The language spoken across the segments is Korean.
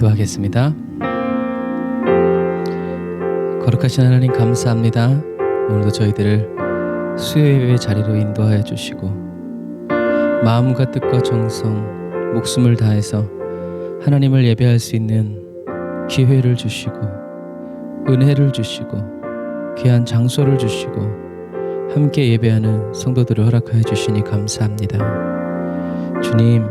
기도하겠습니다. 거룩하신 하나님 감사합니다. 오늘도 저희들을 수요예배 자리로 인도하여 주시고 마음과 뜻과 정성, 목숨을 다해서 하나님을 예배할 수 있는 기회를 주시고 은혜를 주시고 귀한 장소를 주시고 함께 예배하는 성도들을 허락하여 주시니 감사합니다. 주님,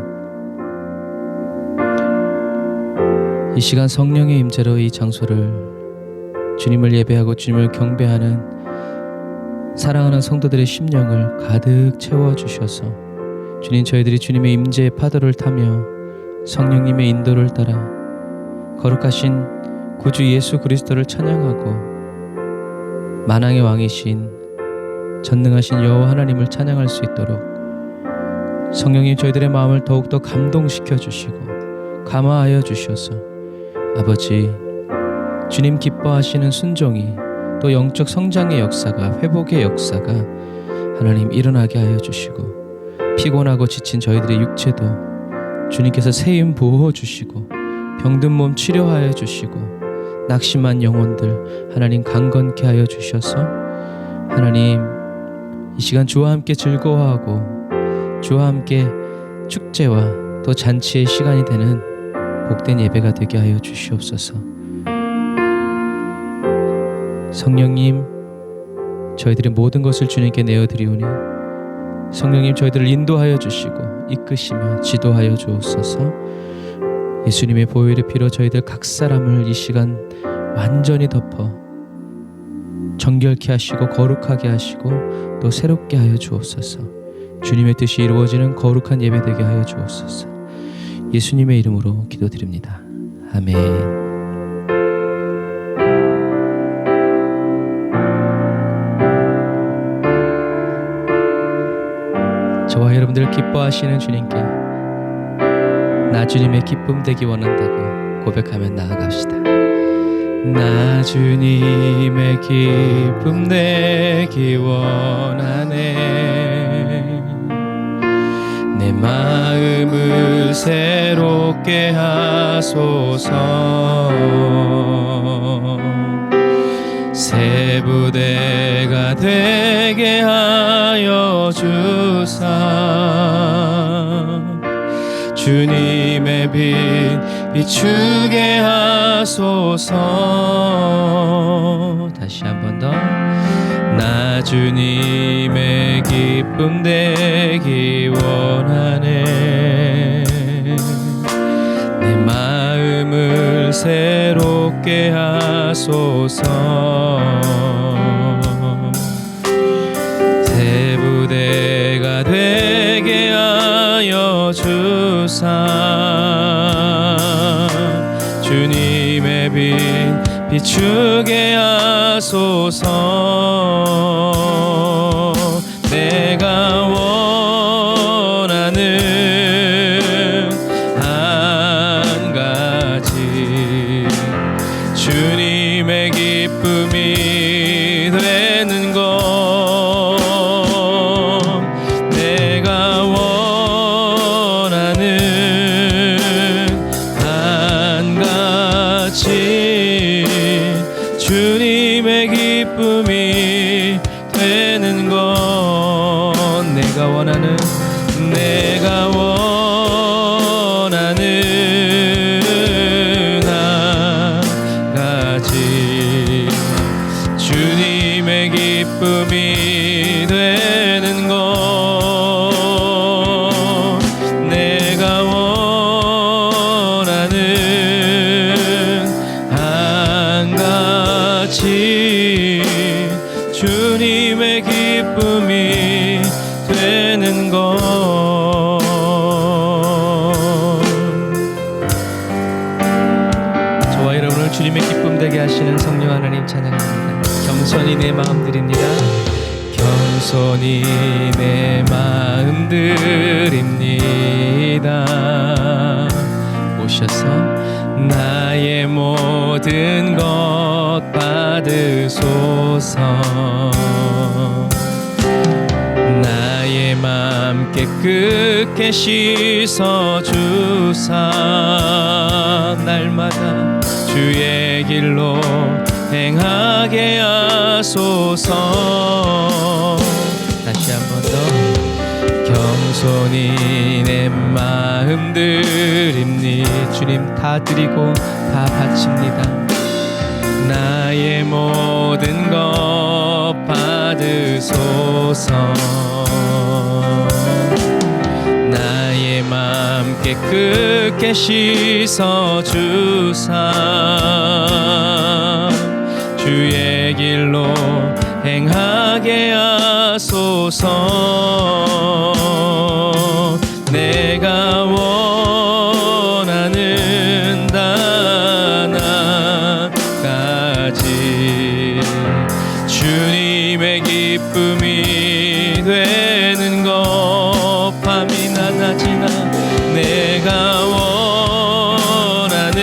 이 시간 성령의 임재로 이 장소를 주님을 예배하고 주님을 경배하는 사랑하는 성도들의 심령을 가득 채워주셔서 주님, 저희들이 주님의 임재의 파도를 타며 성령님의 인도를 따라 거룩하신 구주 예수 그리스도를 찬양하고 만왕의 왕이신 전능하신 여호와 하나님을 찬양할 수 있도록 성령님, 저희들의 마음을 더욱더 감동시켜 주시고 감화하여 주셔서 아버지, 주님 기뻐하시는 순종이 또 영적 성장의 역사가, 회복의 역사가 하나님 일어나게 하여 주시고 피곤하고 지친 저희들의 육체도 주님께서 세임 보호 주시고 병든 몸 치료하여 주시고 낙심한 영혼들 하나님 강건케 하여 주셔서 하나님, 이 시간 주와 함께 즐거워하고 주와 함께 축제와 또 잔치의 시간이 되는 복된 예배가 되게 하여 주시옵소서. 성령님, 저희들의 모든 것을 주님께 내어드리오니 성령님, 저희들을 인도하여 주시고 이끄시며 지도하여 주옵소서. 예수님의 보혈의 피로 저희들 각 사람을 이 시간 완전히 덮어 정결케 하시고 거룩하게 하시고 또 새롭게 하여 주옵소서. 주님의 뜻이 이루어지는 거룩한 예배 되게 하여 주옵소서. 예수님의 이름으로 기도드립니다. 아멘. 저와 여러분들 기뻐하시는 주님께 나 주님의 기쁨 되기 원한다고 고백하며 나아갑시다. 나 주님의 기쁨 되기 원하네. 내 마음을 새롭게 하소서. 새 부대가 되게 하여 주사 주님의 빛 비추게 하소서. 다시 한 번 더. 나 주님의 기쁨 되기 원하네. 내 마음을 새롭게 하소서. 새 부대가 되게 하여 주사 주님의 빛 비추게 하소서. 내가 원하는 한 가지 주님의 기쁨이 되는 것. 내가 원하는 한 가지 주님의 기쁨이 되는 것. 내가 원하는 한 가지 주님의 기쁨이 되는 것. 내가 원하는 한 가지 주님의 기쁨이 되는 것. 저와 여러분을 주님의 기쁨 되게 하시는 성령 하나님 찬양합니다. 겸손히 내 마음 드립니다. 겸손히 내 마음 드립니다. 오셔서 나의 모든 것 받으소서. 나의 맘 깨끗게 씻어주사 날마다 주의 길로 행하게 하소서. 다시 한 번 더. 겸손히 내 마음 드립니. 주님 다 드리고 다 바칩니다. 나의 모든 것 받으소서. 나의 마음 깨끗게 씻어주사 주의 길로 행하게 하소서. 내가 원하는 하나까지 주님의 기쁨이 되는 것. 밤이 낮아지나 내가 원하는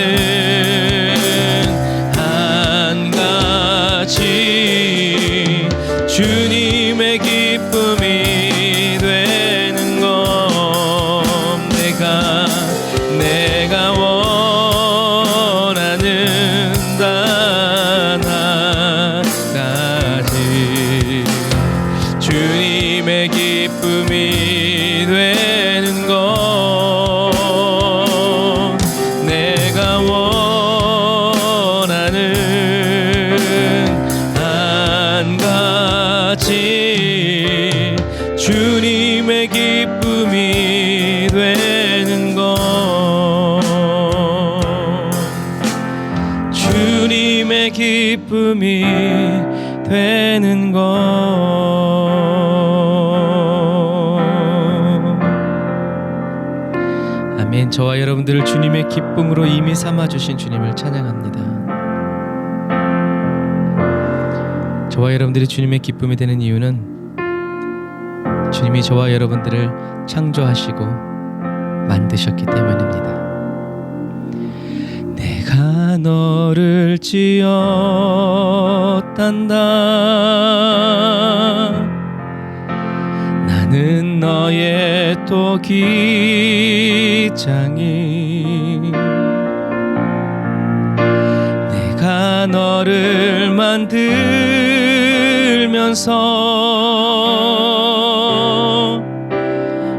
한 가지 주님의 기쁨이 되는 것. 내가 원하는 단 하나까지 주님의 기쁨이 되는 것. 내가 원하는 한 가지 주님의 기쁨이 되는 것. 주님의 기쁨이 되는 것. 아멘. 저와 여러분들을 주님의 기쁨으로 이미 삼아주신 주님을 찬양합니다. 저와 여러분들이 주님의 기쁨이 되는 이유는 주님이 저와 여러분들을 창조하시고 만드셨기 때문입니다. 내가 너를 지었단다. 나는 너의 토기장이. 내가 너를 만들면서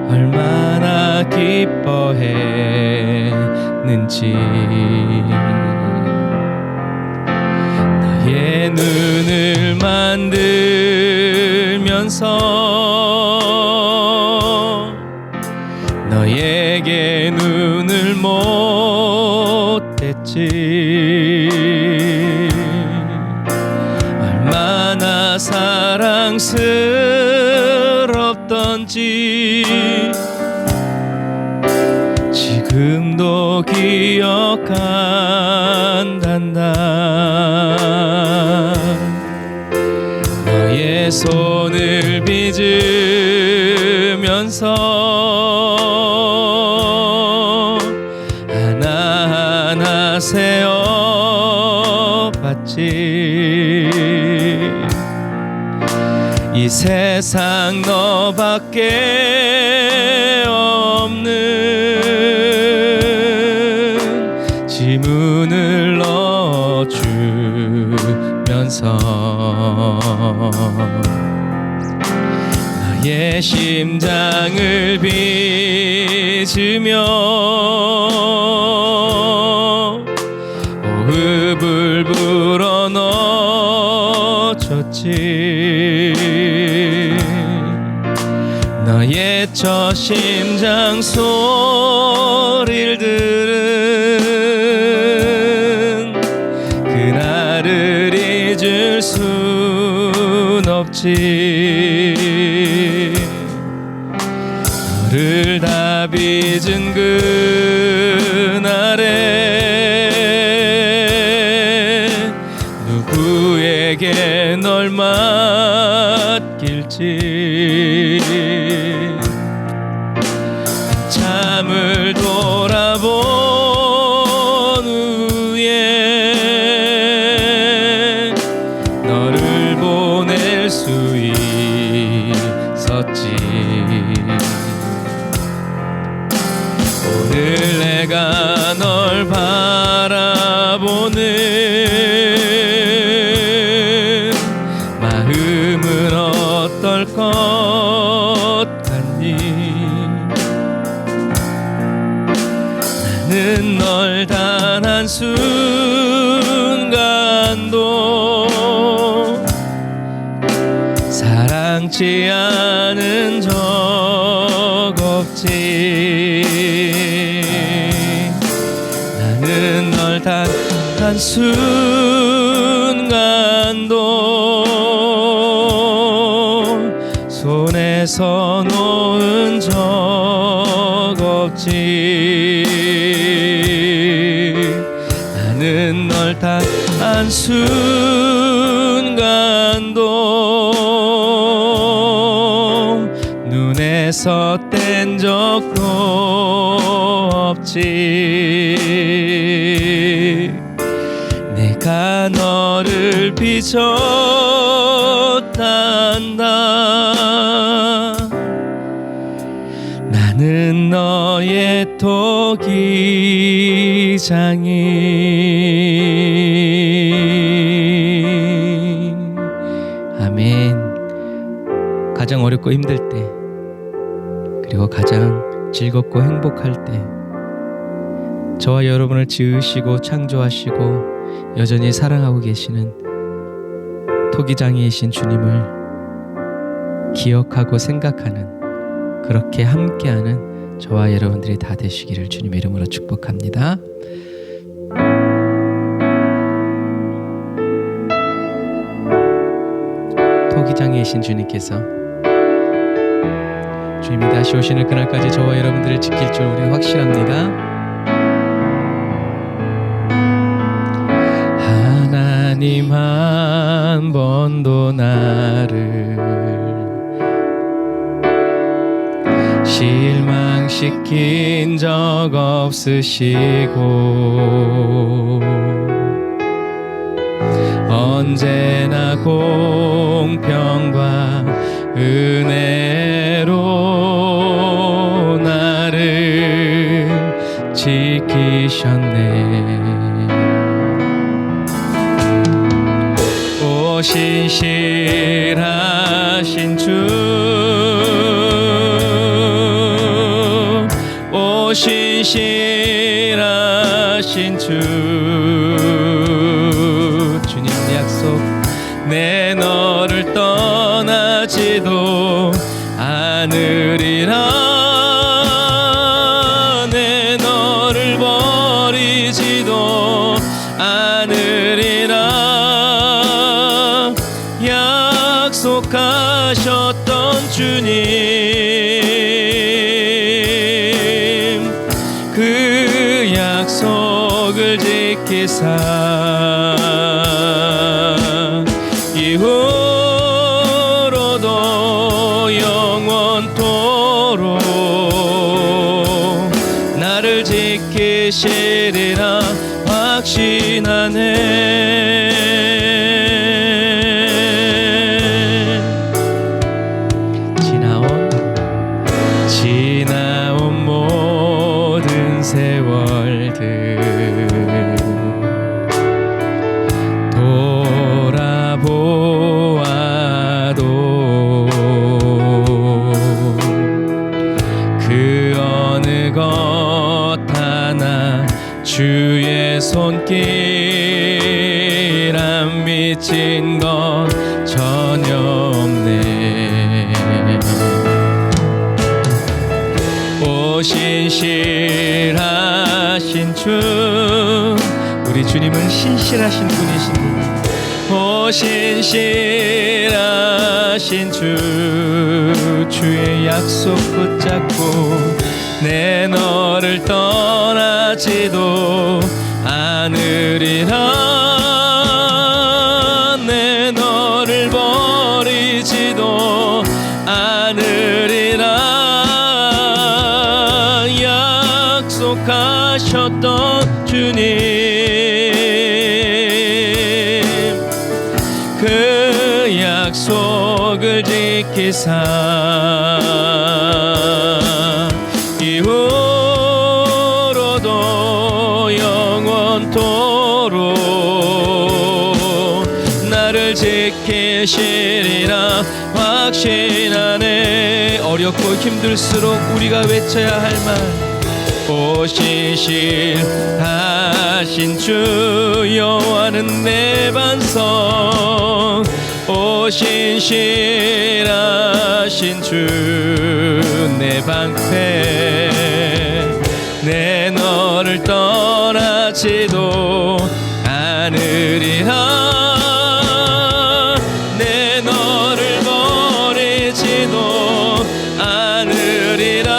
얼마나 기뻐했는지. 나의 눈을 만들면서 너에게 눈을 못했지. 얼마나 사랑스럽던지 지금도 기억한단다. 너의 손을 빚으면서 하나하나 세어봤지. 이 세상 너밖에 없는 지문을 넣어주면서 나의 심장을 빚으며 호흡을 불어넣어줬지. 너의 첫 심장 소리를 들은 그날을 잊을 순 없지. 너를 다 빚은 그날에 누구에게 널 맡길지. 참을 돌아본 후에 너를 보낼 수 있었지. 묻지 않은 적 없지. 나는 널 단 한순간도 손에서 놓은 적 없지. 나는 널 단 한순간도 눈에서 뗀 적도 없지. 내가 너를 빚었단다. 나는 너의 토기장이. 아멘. 가장 어렵고 힘들 때, 그리고 가장 즐겁고 행복할 때, 저와 여러분을 지으시고 창조하시고 여전히 사랑하고 계시는 토기장이이신 주님을 기억하고 생각하는, 그렇게 함께하는 저와 여러분들이 다 되시기를 주님의 이름으로 축복합니다. 토기장이이신 주님께서 주님이 다시 오시는 그날까지 저와 여러분들을 지킬 줄 우리는 확신합니다. 하나님 한 번도 나를 실망시킨 적 없으시고 언제나 공평과 은혜로 나를 지키셨네. 오 신실하신 주, 오 신실하신 주, 주님 약속, 내 너를 떠나지도 않으리라. 내 너를 버리지도 않으리라. 약속하셨던 주님, 그 약속을 지키사 이후로도 영원토록 나를 지키시리라 확신하네. 지나온 모든 세월들 돌아보아도 그 어느 것 하나 주의 손길 안 미친 것 전혀 없네. 오 신실하신 주, 우리 주님은 신실하신 분이십니다. 오 신실하신 주, 주의 약속 붙잡고 내 너를 떠나지도 않으리라. 내 너를 버리지도 않으리라. 약속하셨던 주님, 그 약속을 지키사 이후로도 영원토록 나를 지키시리라 확신하네. 어렵고 힘들수록 우리가 외쳐야 할 말, 오 신실하신 주 여호와는 내 반석, 오 깊고 신실하신 주 내 방패 내 너를 떠나지도 않으리라 내 너를 버리지도 않으리라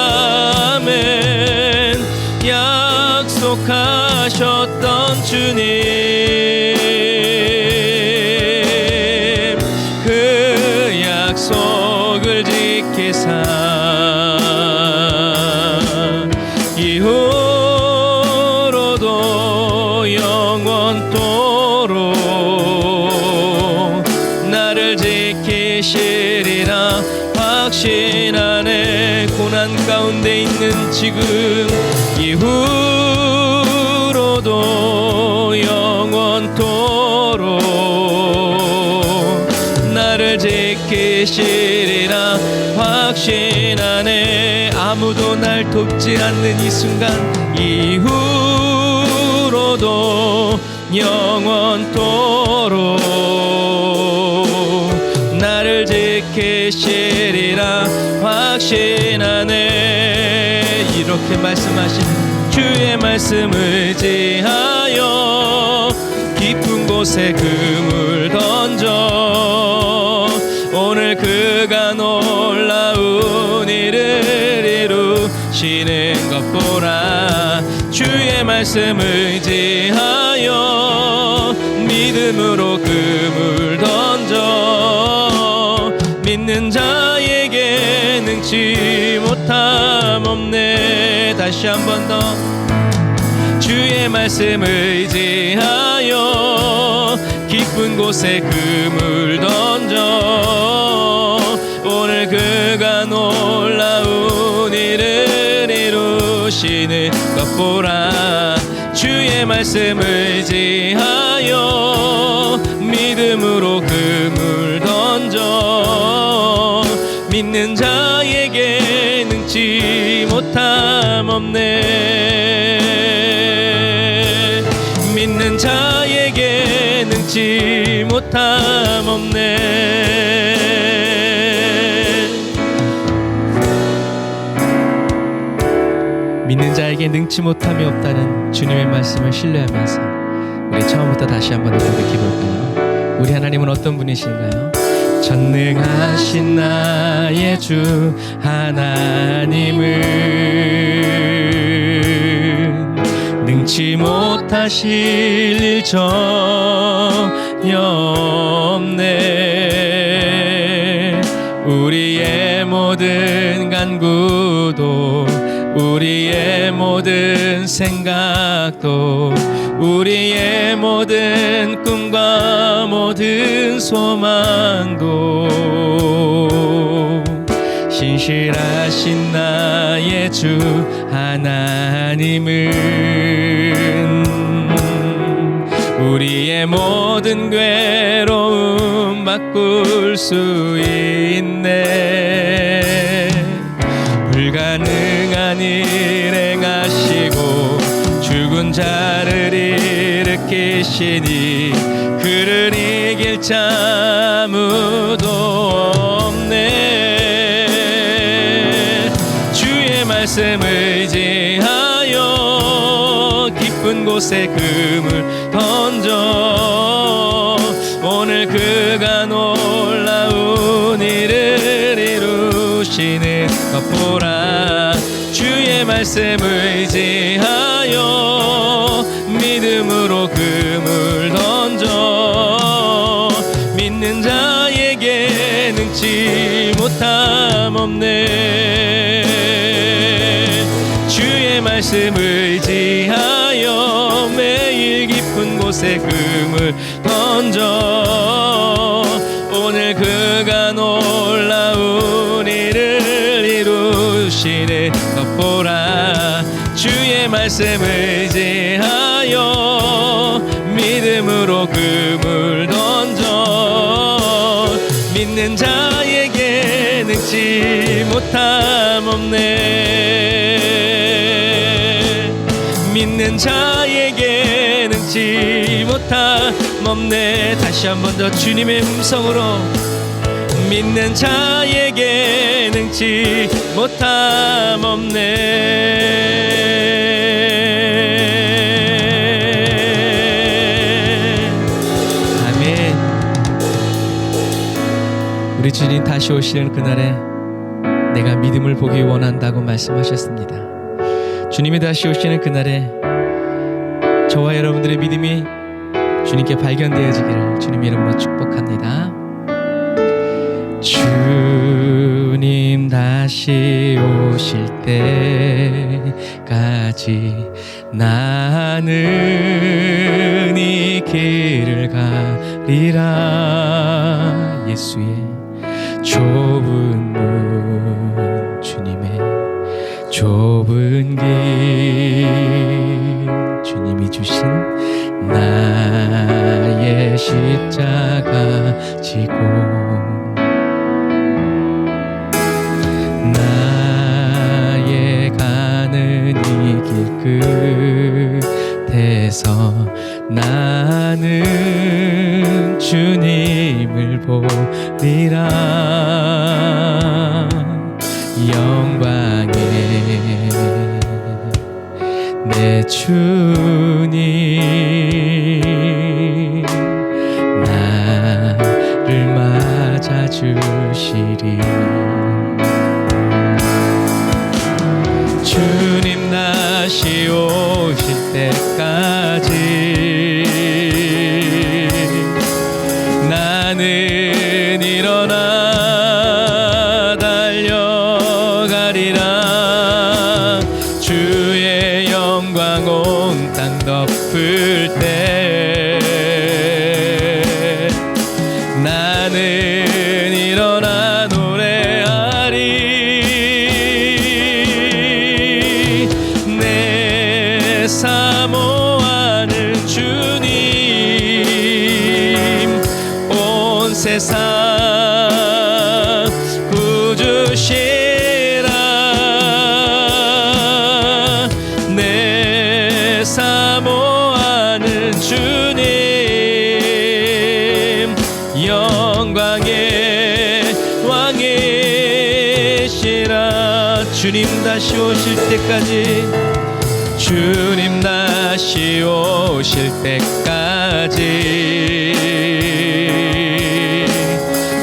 아멘 약속하셨던 주님 그 약속을 지키사 이후로도 영원토록 나를 지키시리라 확신하네 고난 가운데 있는 지금 이후로도 영원토록 나를 지키시리라 확신하네 아무도 날 돕지 않는 이 순간 이후로도 영원토록 나를 지키시리라 확신하네 이렇게 말씀하신 주의 말씀을 의지하여 깊은 곳에 그물 던져 오늘 그가 놀라운 일을 이루시는 것 보라 주의 말씀을 의지하여 믿음으로 그물 던져 믿는 자에게 능치 못함 없네 다시 한 번 더 주의 말씀을 의지하여 깊은 곳에 그물 던져 오늘 그가 놀라운 일을 이루시는 것 보라 주의 말씀을 의지하여 믿음으로 그물 던져 믿는 자에게 능치 못함 없네 믿는 자에게 능치 못함 없네 믿는 자에게 능치 못함이 없다는 주님의 말씀을 신뢰하면서 우리 처음부터 다시 한번 고백해볼까요? 우리 하나님은 어떤 분이신가요? 전능하신 나의 주 하나님은 능치 못하실 일 전혀 없네 우리의 모든 간구도 우리의 모든 생각도 우리의 모든 꿈과 모든 소망도 신실하신 나의 주 하나님은 우리의 모든 괴로움 바꿀 수 있네 불가능한 일 행하시고 죽은 자를 일으키시니 그를 이길 자 아무도 없네 주의 말씀을 의지하여 깊은 곳에 그물 던져 오늘 그가 놀라운 일을 이루시는 것 보라 주의 말씀을 의지하여 믿음으로 그물 던져 믿는 자에게 능치 못함 없네 주의 말씀을 의지하여 매일 깊은 곳에 그물 던져 오늘 그가 놀라운 일을 이루시는 것 보라 주의 말씀을 의지하여 믿음으로 그물 던져 믿는 자에게 능치 못함 없네 믿는 자에게 능치 못함 없네 다시 한 번 더 주님의 음성으로 믿는 자에게 능치 못함 없네. 아멘. 우리 주님 다시 오시는 그날에 내가 믿음을 보기 원한다고 말씀하셨습니다. 주님이 다시 오시는 그날에 저와 여러분들의 믿음이 주님께 발견되어지기를 주님의 이름으로 축복합니다. 주님 다시 오실 때까지 나는 이 길을 가리라. 예수의 좁은 문, 주님의 좁은 길, 주님이 주신 나의 십자가 지고 나의 가는 이 길 끝에서 나는 주님을 보리라. 영광의 내 주님 나를 맞아주시리. 주님 다시 오실 때까지 나는 일어나 달려가리라. 주의 영광 온 땅 덮을 때 나는 일어나 노래하리. 내 사모하는 주님 온 세상 구주시라. 내 사모하는 주님 영광의 왕이시라. 주님 다시 오실 때까지 주님 다시 오실 때까지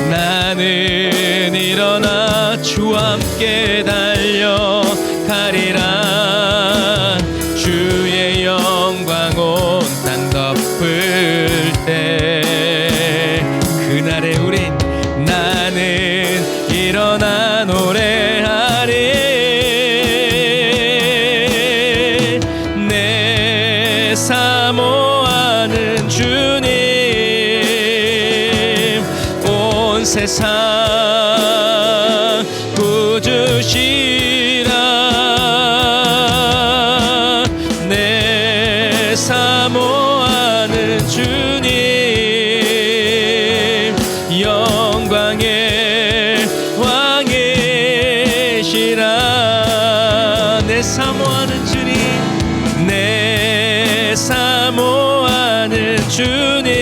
나는 일어나 주와 함께 달려가리라. 주의 영광 온 땅 덮을 때 그날에 우린 나는 일어나 노래하리. 내 사모하는 주님 온 세상 구주시라. 내 사모하는 주님 영광의 왕이시라. 내 사모하는 주님 내 사모하는 주님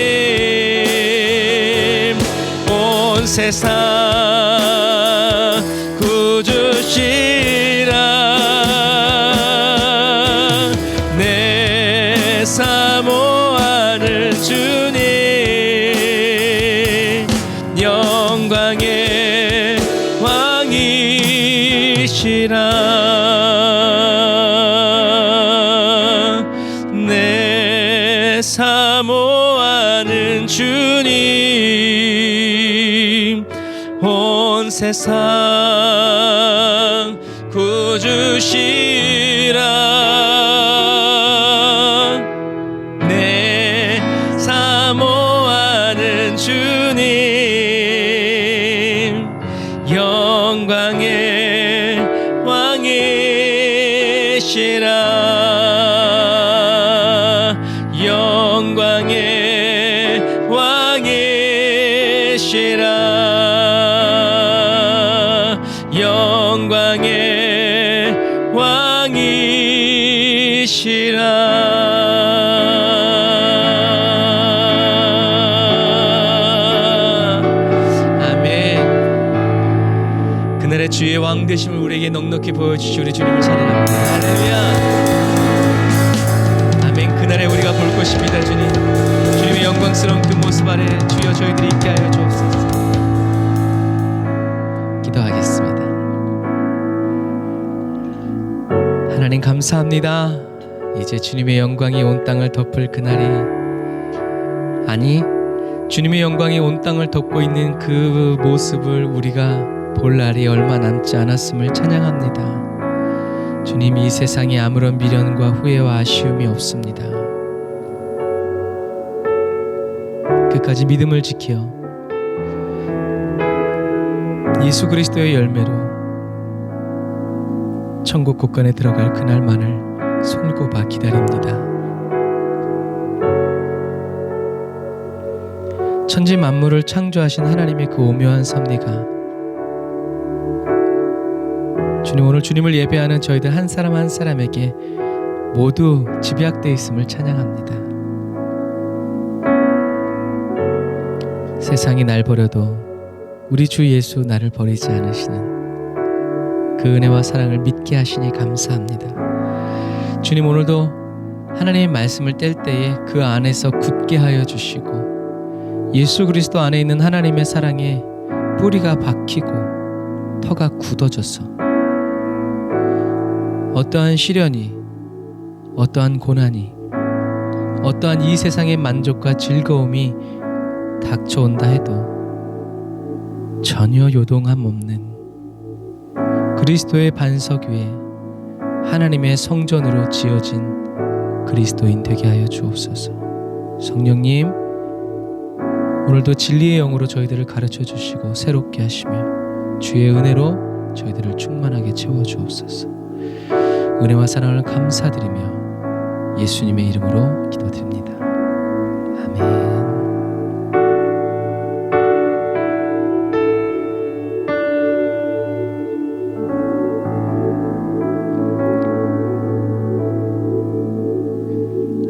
온 세상 구주시라. 내 사모하는 주님 영광의 왕이시라. 내 사모하는 주님 온 세상 구주시라. 내 사모하는 주님 영광의 왕이시라. 영광의 왕이시라. 영광의 왕이시라. 아멘. 그날의 주의 왕 되심을 우리에게 넉넉히 보여주시 우리 주님을 찬양합니다. 할렐루야. 아멘. 그날에 우리가 볼 것입니다. 주님의 영광스러운 그 모습 아래 주여 저희들이 있게 하여 주옵소서. 기도하겠습니다. 하나님 감사합니다. 이제 주님의 영광이 온 땅을 덮을 그날이, 아니 주님의 영광이 온 땅을 덮고 있는 그 모습을 우리가 볼 날이 얼마 남지 않았음을 찬양합니다. 주님, 이 세상에 아무런 미련과 후회와 아쉬움이 없습니다. 끝까지 믿음을 지켜 예수 그리스도의 열매로 천국 곳간에 들어갈 그날만을 손꼽아 기다립니다. 천지 만물을 창조하신 하나님의 그 오묘한 섭리가 주님, 오늘 주님을 예배하는 저희들 한 사람 한 사람에게 모두 집약되어 있음을 찬양합니다. 세상이 날 버려도 우리 주 예수 나를 버리지 않으시는 그 은혜와 사랑을 믿게 하시니 감사합니다. 주님, 오늘도 하나님의 말씀을 뗄 때에 그 안에서 굳게 하여 주시고 예수 그리스도 안에 있는 하나님의 사랑에 뿌리가 박히고 터가 굳어져서 어떠한 시련이, 어떠한 고난이, 어떠한 이 세상의 만족과 즐거움이 닥쳐온다 해도 전혀 요동함 없는 그리스도의 반석 위에 하나님의 성전으로 지어진 그리스도인 되게 하여 주옵소서. 성령님, 오늘도 진리의 영으로 저희들을 가르쳐 주시고 새롭게 하시며 주의 은혜로 저희들을 충만하게 채워 주옵소서. 은혜와 사랑을 감사드리며 예수님의 이름으로 기도드립니다. 아멘.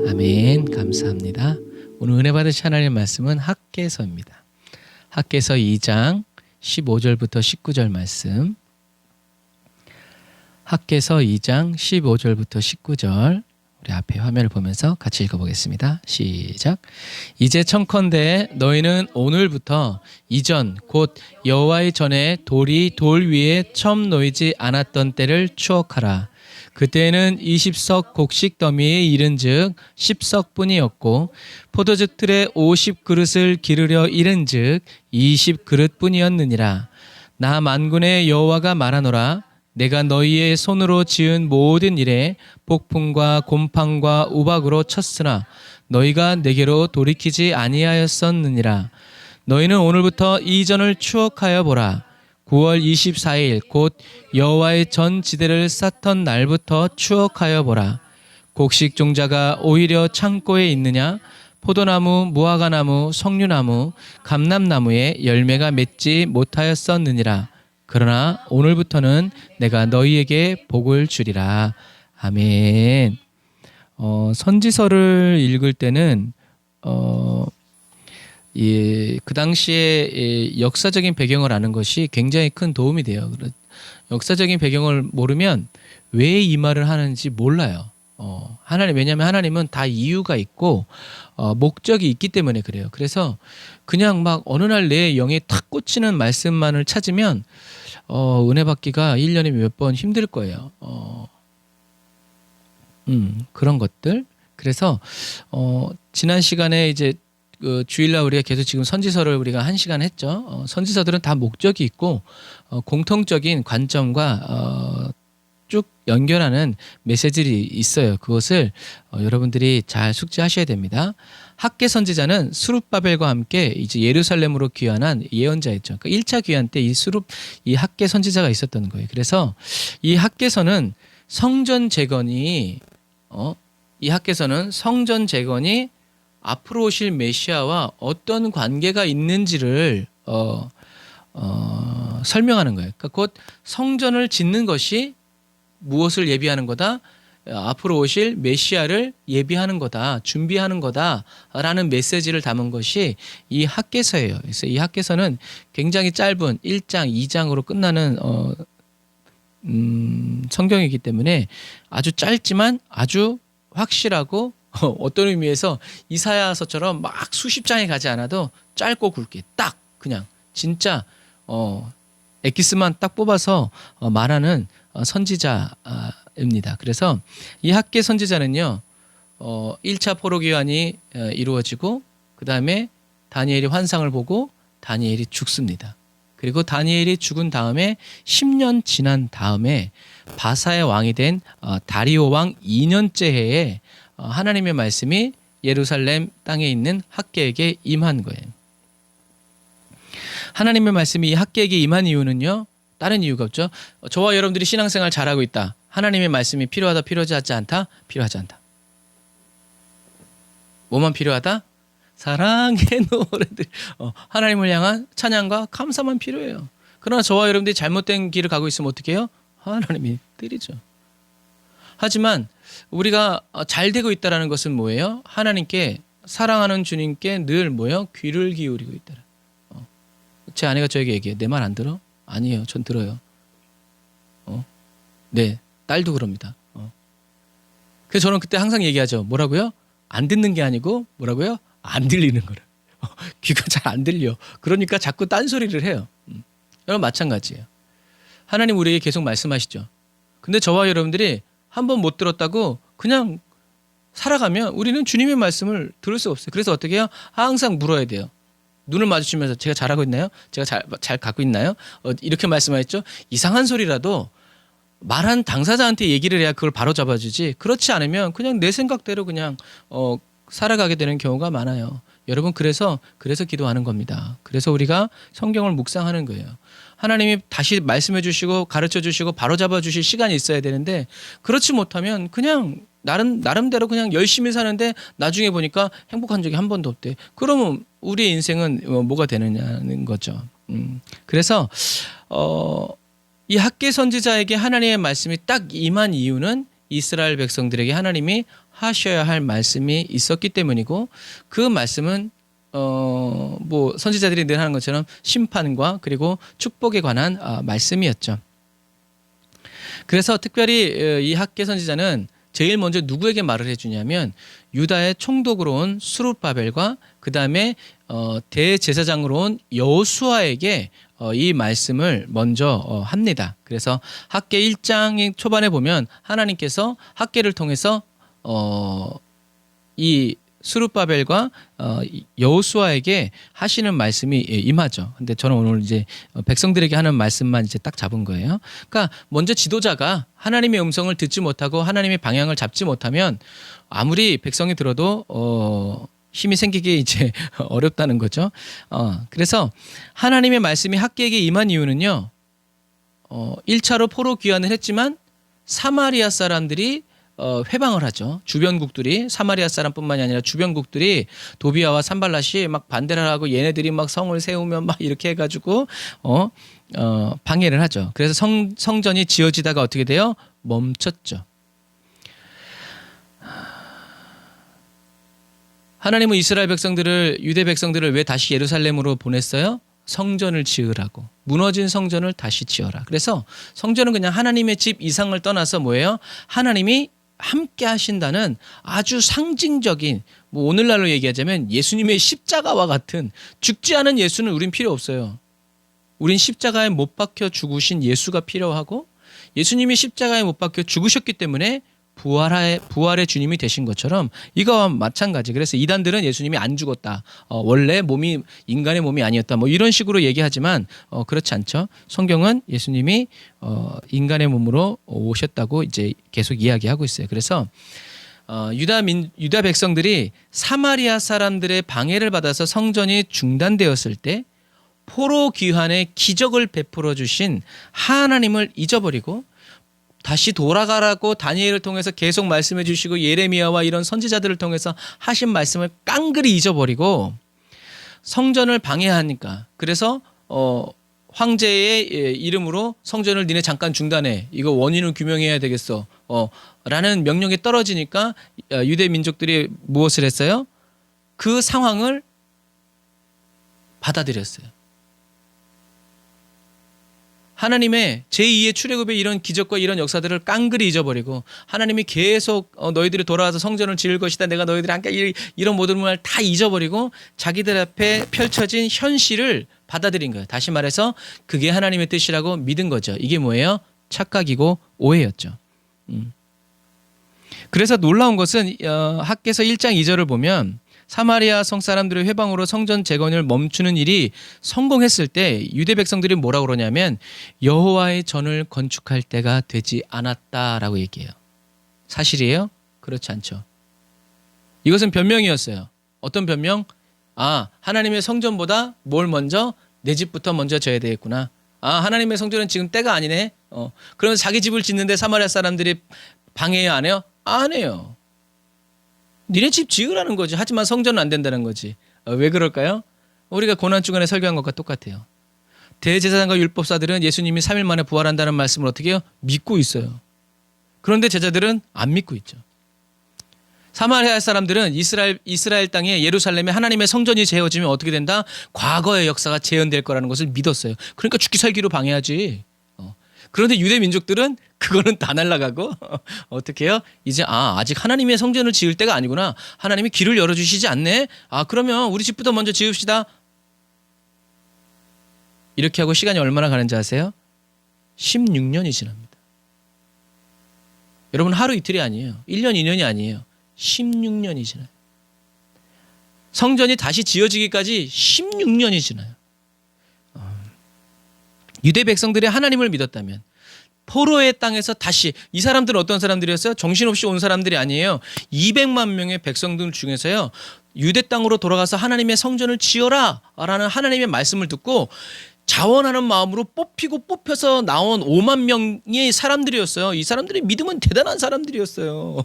아멘. 감사합니다. 오늘 은혜 받으신 하나님의 말씀은 학개서입니다. 학개서 2장 15절부터 19절 말씀. 학개서 2장 15절부터 19절, 우리 앞에 화면을 보면서 같이 읽어보겠습니다. 시작. 이제 청컨대 너희는 오늘부터 이전 곧 여호와의 전에 돌이 돌 위에 처음 놓이지 않았던 때를 추억하라. 그때에는 20석 곡식 더미에 이른즉 10석뿐이었고 포도즙 틀에 50그릇을 기르려 이른즉 20그릇뿐이었느니라. 나 만군의 여호와가 말하노라. 내가 너희의 손으로 지은 모든 일에 폭풍과 곰팡과 우박으로 쳤으나 너희가 내게로 돌이키지 아니하였었느니라. 너희는 오늘부터 이전을 추억하여 보라. 9월 24일 곧 여호와의 전 지대를 쌓던 날부터 추억하여 보라. 곡식 종자가 오히려 창고에 있느냐? 포도나무, 무화과나무, 석류나무, 감람나무에 열매가 맺지 못하였었느니라. 그러나 오늘부터는 내가 너희에게 복을 주리라. 아멘. 선지서를 읽을 때는 그 당시에 역사적인 배경을 아는 것이 굉장히 큰 도움이 돼요. 역사적인 배경을 모르면 왜 이 말을 하는지 몰라요. 왜냐하면 하나님은 다 이유가 있고 목적이 있기 때문에 그래요. 그래서 그냥 막 어느 날 내 영에 탁 꽂히는 말씀만을 찾으면 은혜 받기가 1년에 몇 번 힘들 거예요. 그런 것들. 그래서 지난 시간에 이제 그 주일날 우리가 계속 지금 선지서를 우리가 1시간 했죠. 선지서들은 다 목적이 있고 공통적인 관점과 쭉 연결하는 메시지들이 있어요. 그것을 여러분들이 잘 숙지하셔야 됩니다. 학개 선지자는 스룹바벨과 함께 이제 예루살렘으로 귀환한 예언자였죠. 그러니까 1차 귀환 때 이 학개 선지자가 있었던 거예요. 그래서 이 학개서는 성전 재건이 앞으로 오실 메시아와 어떤 관계가 있는지를 설명하는 거예요. 그러니까 곧 성전을 짓는 것이 무엇을 예비하는 거다? 앞으로 오실 메시아를 예비하는 거다, 준비하는 거다라는 메시지를 담은 것이 이 학개서예요. 그래서 이 학개서는 굉장히 짧은 1장, 2장으로 끝나는 성경이기 때문에 아주 짧지만 아주 확실하고 어떤 의미에서 이사야서처럼 막 수십 장에 가지 않아도 짧고 굵게 딱 그냥 진짜 엑기스만 딱 뽑아서 말하는 선지자입니다. 그래서 이 학개 선지자는요, 1차 포로기환이 이루어지고 그 다음에 다니엘이 환상을 보고 다니엘이 죽습니다. 그리고 다니엘이 죽은 다음에 10년 지난 다음에 바사의 왕이 된 다리오 왕 2년째 해에 하나님의 말씀이 예루살렘 땅에 있는 학개에게 임한 거예요. 하나님의 말씀이 이 학개에게 임한 이유는요, 다른 이유가 없죠. 저와 여러분들이 신앙생활 잘하고 있다. 하나님의 말씀이 필요하다, 필요하지 않다? 필요하지 않다. 뭐만 필요하다? 사랑의 노래들, 하나님을 향한 찬양과 감사만 필요해요. 그러나 저와 여러분들이 잘못된 길을 가고 있으면 어떻게 해요? 하나님이 때리죠. 하지만 우리가 잘 되고 있다는 것은 뭐예요? 하나님께, 사랑하는 주님께 늘 뭐예요? 귀를 기울이고 있다. 제 아내가 저에게 얘기해요. 내 말 안 들어? 아니에요. 전 들어요. 네, 딸도 그럽니다. 그래서 저는 그때 항상 얘기하죠. 뭐라고요? 안 듣는 게 아니고 뭐라고요? 안 들리는 거라. 귀가 잘 안 들려. 그러니까 자꾸 딴소리를 해요. 여러분 마찬가지예요. 하나님 우리에게 계속 말씀하시죠. 근데 저와 여러분들이 한 번 못 들었다고 그냥 살아가면 우리는 주님의 말씀을 들을 수 없어요. 그래서 어떻게 해요? 항상 물어야 돼요. 눈을 마주치면서 제가 잘하고 있나요? 제가 잘 갖고 있나요? 이렇게 말씀하셨죠. 이상한 소리라도 말한 당사자한테 얘기를 해야 그걸 바로 잡아주지. 그렇지 않으면 그냥 내 생각대로 그냥 살아가게 되는 경우가 많아요. 여러분 그래서 기도하는 겁니다. 그래서 우리가 성경을 묵상하는 거예요. 하나님이 다시 말씀해 주시고 가르쳐 주시고 바로 잡아 주실 시간이 있어야 되는데 그렇지 못하면 그냥 나름대로 그냥 열심히 사는데 나중에 보니까 행복한 적이 한 번도 없대. 그러면 우리의 인생은 뭐가 되느냐는 거죠. 그래서 이 학개 선지자에게 하나님의 말씀이 딱 임한 이유는 이스라엘 백성들에게 하나님이 하셔야 할 말씀이 있었기 때문이고 그 말씀은 뭐 선지자들이 늘 하는 것처럼 심판과 그리고 축복에 관한 말씀이었죠. 그래서 특별히 이 학개 선지자는 제일 먼저 누구에게 말을 해주냐면 유다의 총독으로 온 수룹바벨과 그 다음에 대제사장으로 온 여호수아에게 이 말씀을 먼저 합니다. 그래서 학개 1장 초반에 보면 하나님께서 학개를 통해서 이 수룹바벨과 여호수아에게 하시는 말씀이 임하죠. 근데 저는 오늘 이제 백성들에게 하는 말씀만 이제 딱 잡은 거예요. 그러니까 먼저 지도자가 하나님의 음성을 듣지 못하고 하나님의 방향을 잡지 못하면 아무리 백성이 들어도 힘이 생기기 이제 어렵다는 거죠. 그래서 하나님의 말씀이 학개에게 임한 이유는요. 1차로 포로 귀환을 했지만 사마리아 사람들이 회방을 하죠. 주변국들이 사마리아 사람뿐만이 아니라 주변국들이 도비아와 산발랏이 막 반대를 하고 얘네들이 막 성을 세우면 막 이렇게 해가지고 방해를 하죠. 그래서 성전이 지어지다가 어떻게 돼요? 멈췄죠. 하나님은 이스라엘 백성들을 유대 백성들을 왜 다시 예루살렘으로 보냈어요? 성전을 지으라고. 무너진 성전을 다시 지어라. 그래서 성전은 그냥 하나님의 집 이상을 떠나서 뭐예요? 하나님이 함께 하신다는 아주 상징적인 뭐 오늘날로 얘기하자면 예수님의 십자가와 같은 죽지 않은 예수는 우린 필요 없어요. 우린 십자가에 못 박혀 죽으신 예수가 필요하고 예수님이 십자가에 못 박혀 죽으셨기 때문에 부활의 주님이 되신 것처럼 이거와 마찬가지. 그래서 이단들은 예수님이 안 죽었다. 원래 몸이 인간의 몸이 아니었다. 뭐 이런 식으로 얘기하지만 그렇지 않죠. 성경은 예수님이 인간의 몸으로 오셨다고 이제 계속 이야기하고 있어요. 그래서 유다 백성들이 사마리아 사람들의 방해를 받아서 성전이 중단되었을 때 포로 귀환의 기적을 베풀어 주신 하나님을 잊어버리고 다시 돌아가라고 다니엘을 통해서 계속 말씀해 주시고 예레미야와 이런 선지자들을 통해서 하신 말씀을 깡그리 잊어버리고 성전을 방해하니까 그래서 황제의 이름으로 성전을 니네 잠깐 중단해. 이거 원인을 규명해야 되겠어. 라는 명령이 떨어지니까 유대 민족들이 무엇을 했어요? 그 상황을 받아들였어요. 하나님의 제2의 출애굽의 이런 기적과 이런 역사들을 깡그리 잊어버리고 하나님이 계속 너희들이 돌아와서 성전을 지을 것이다. 내가 너희들이 함께 이런 모든 말 다 잊어버리고 자기들 앞에 펼쳐진 현실을 받아들인 거예요. 다시 말해서 그게 하나님의 뜻이라고 믿은 거죠. 이게 뭐예요? 착각이고 오해였죠. 그래서 놀라운 것은 학개서 1장 2절을 보면 사마리아 성 사람들의 회방으로 성전 재건을 멈추는 일이 성공했을 때 유대 백성들이 뭐라고 그러냐면 여호와의 전을 건축할 때가 되지 않았다라고 얘기해요. 사실이에요? 그렇지 않죠. 이것은 변명이었어요. 어떤 변명? 하나님의 성전보다 뭘 먼저? 내 집부터 먼저 져야 되겠구나. 하나님의 성전은 지금 때가 아니네. 그러면 자기 집을 짓는데 사마리아 사람들이 방해해요, 안 해요? 안 해요. 니네 집 지으라는 거지. 하지만 성전은 안 된다는 거지. 왜 그럴까요? 우리가 고난주간에 설교한 것과 똑같아요. 대제사장과 율법사들은 예수님이 3일 만에 부활한다는 말씀을 어떻게 해요? 믿고 있어요. 그런데 제자들은 안 믿고 있죠. 사마리아 사람들은 이스라엘 땅에 예루살렘에 하나님의 성전이 재어지면 어떻게 된다? 과거의 역사가 재현될 거라는 것을 믿었어요. 그러니까 죽기 살기로 방해하지. 그런데 유대 민족들은 그거는 다 날아가고 어떻게 해요? 이제 아직 하나님의 성전을 지을 때가 아니구나. 하나님이 길을 열어주시지 않네. 그러면 우리 집부터 먼저 지읍시다. 이렇게 하고 시간이 얼마나 가는지 아세요? 16년이 지납니다. 여러분 하루 이틀이 아니에요. 1년 2년이 아니에요. 16년이 지나요. 성전이 다시 지어지기까지 16년이 지나요. 유대 백성들이 하나님을 믿었다면 포로의 땅에서 다시 이 사람들은 어떤 사람들이었어요? 정신없이 온 사람들이 아니에요. 200만 명의 백성들 중에서요. 유대 땅으로 돌아가서 하나님의 성전을 지어라 라는 하나님의 말씀을 듣고 자원하는 마음으로 뽑혀서 나온 5만 명의 사람들이었어요. 이 사람들이 믿음은 대단한 사람들이었어요.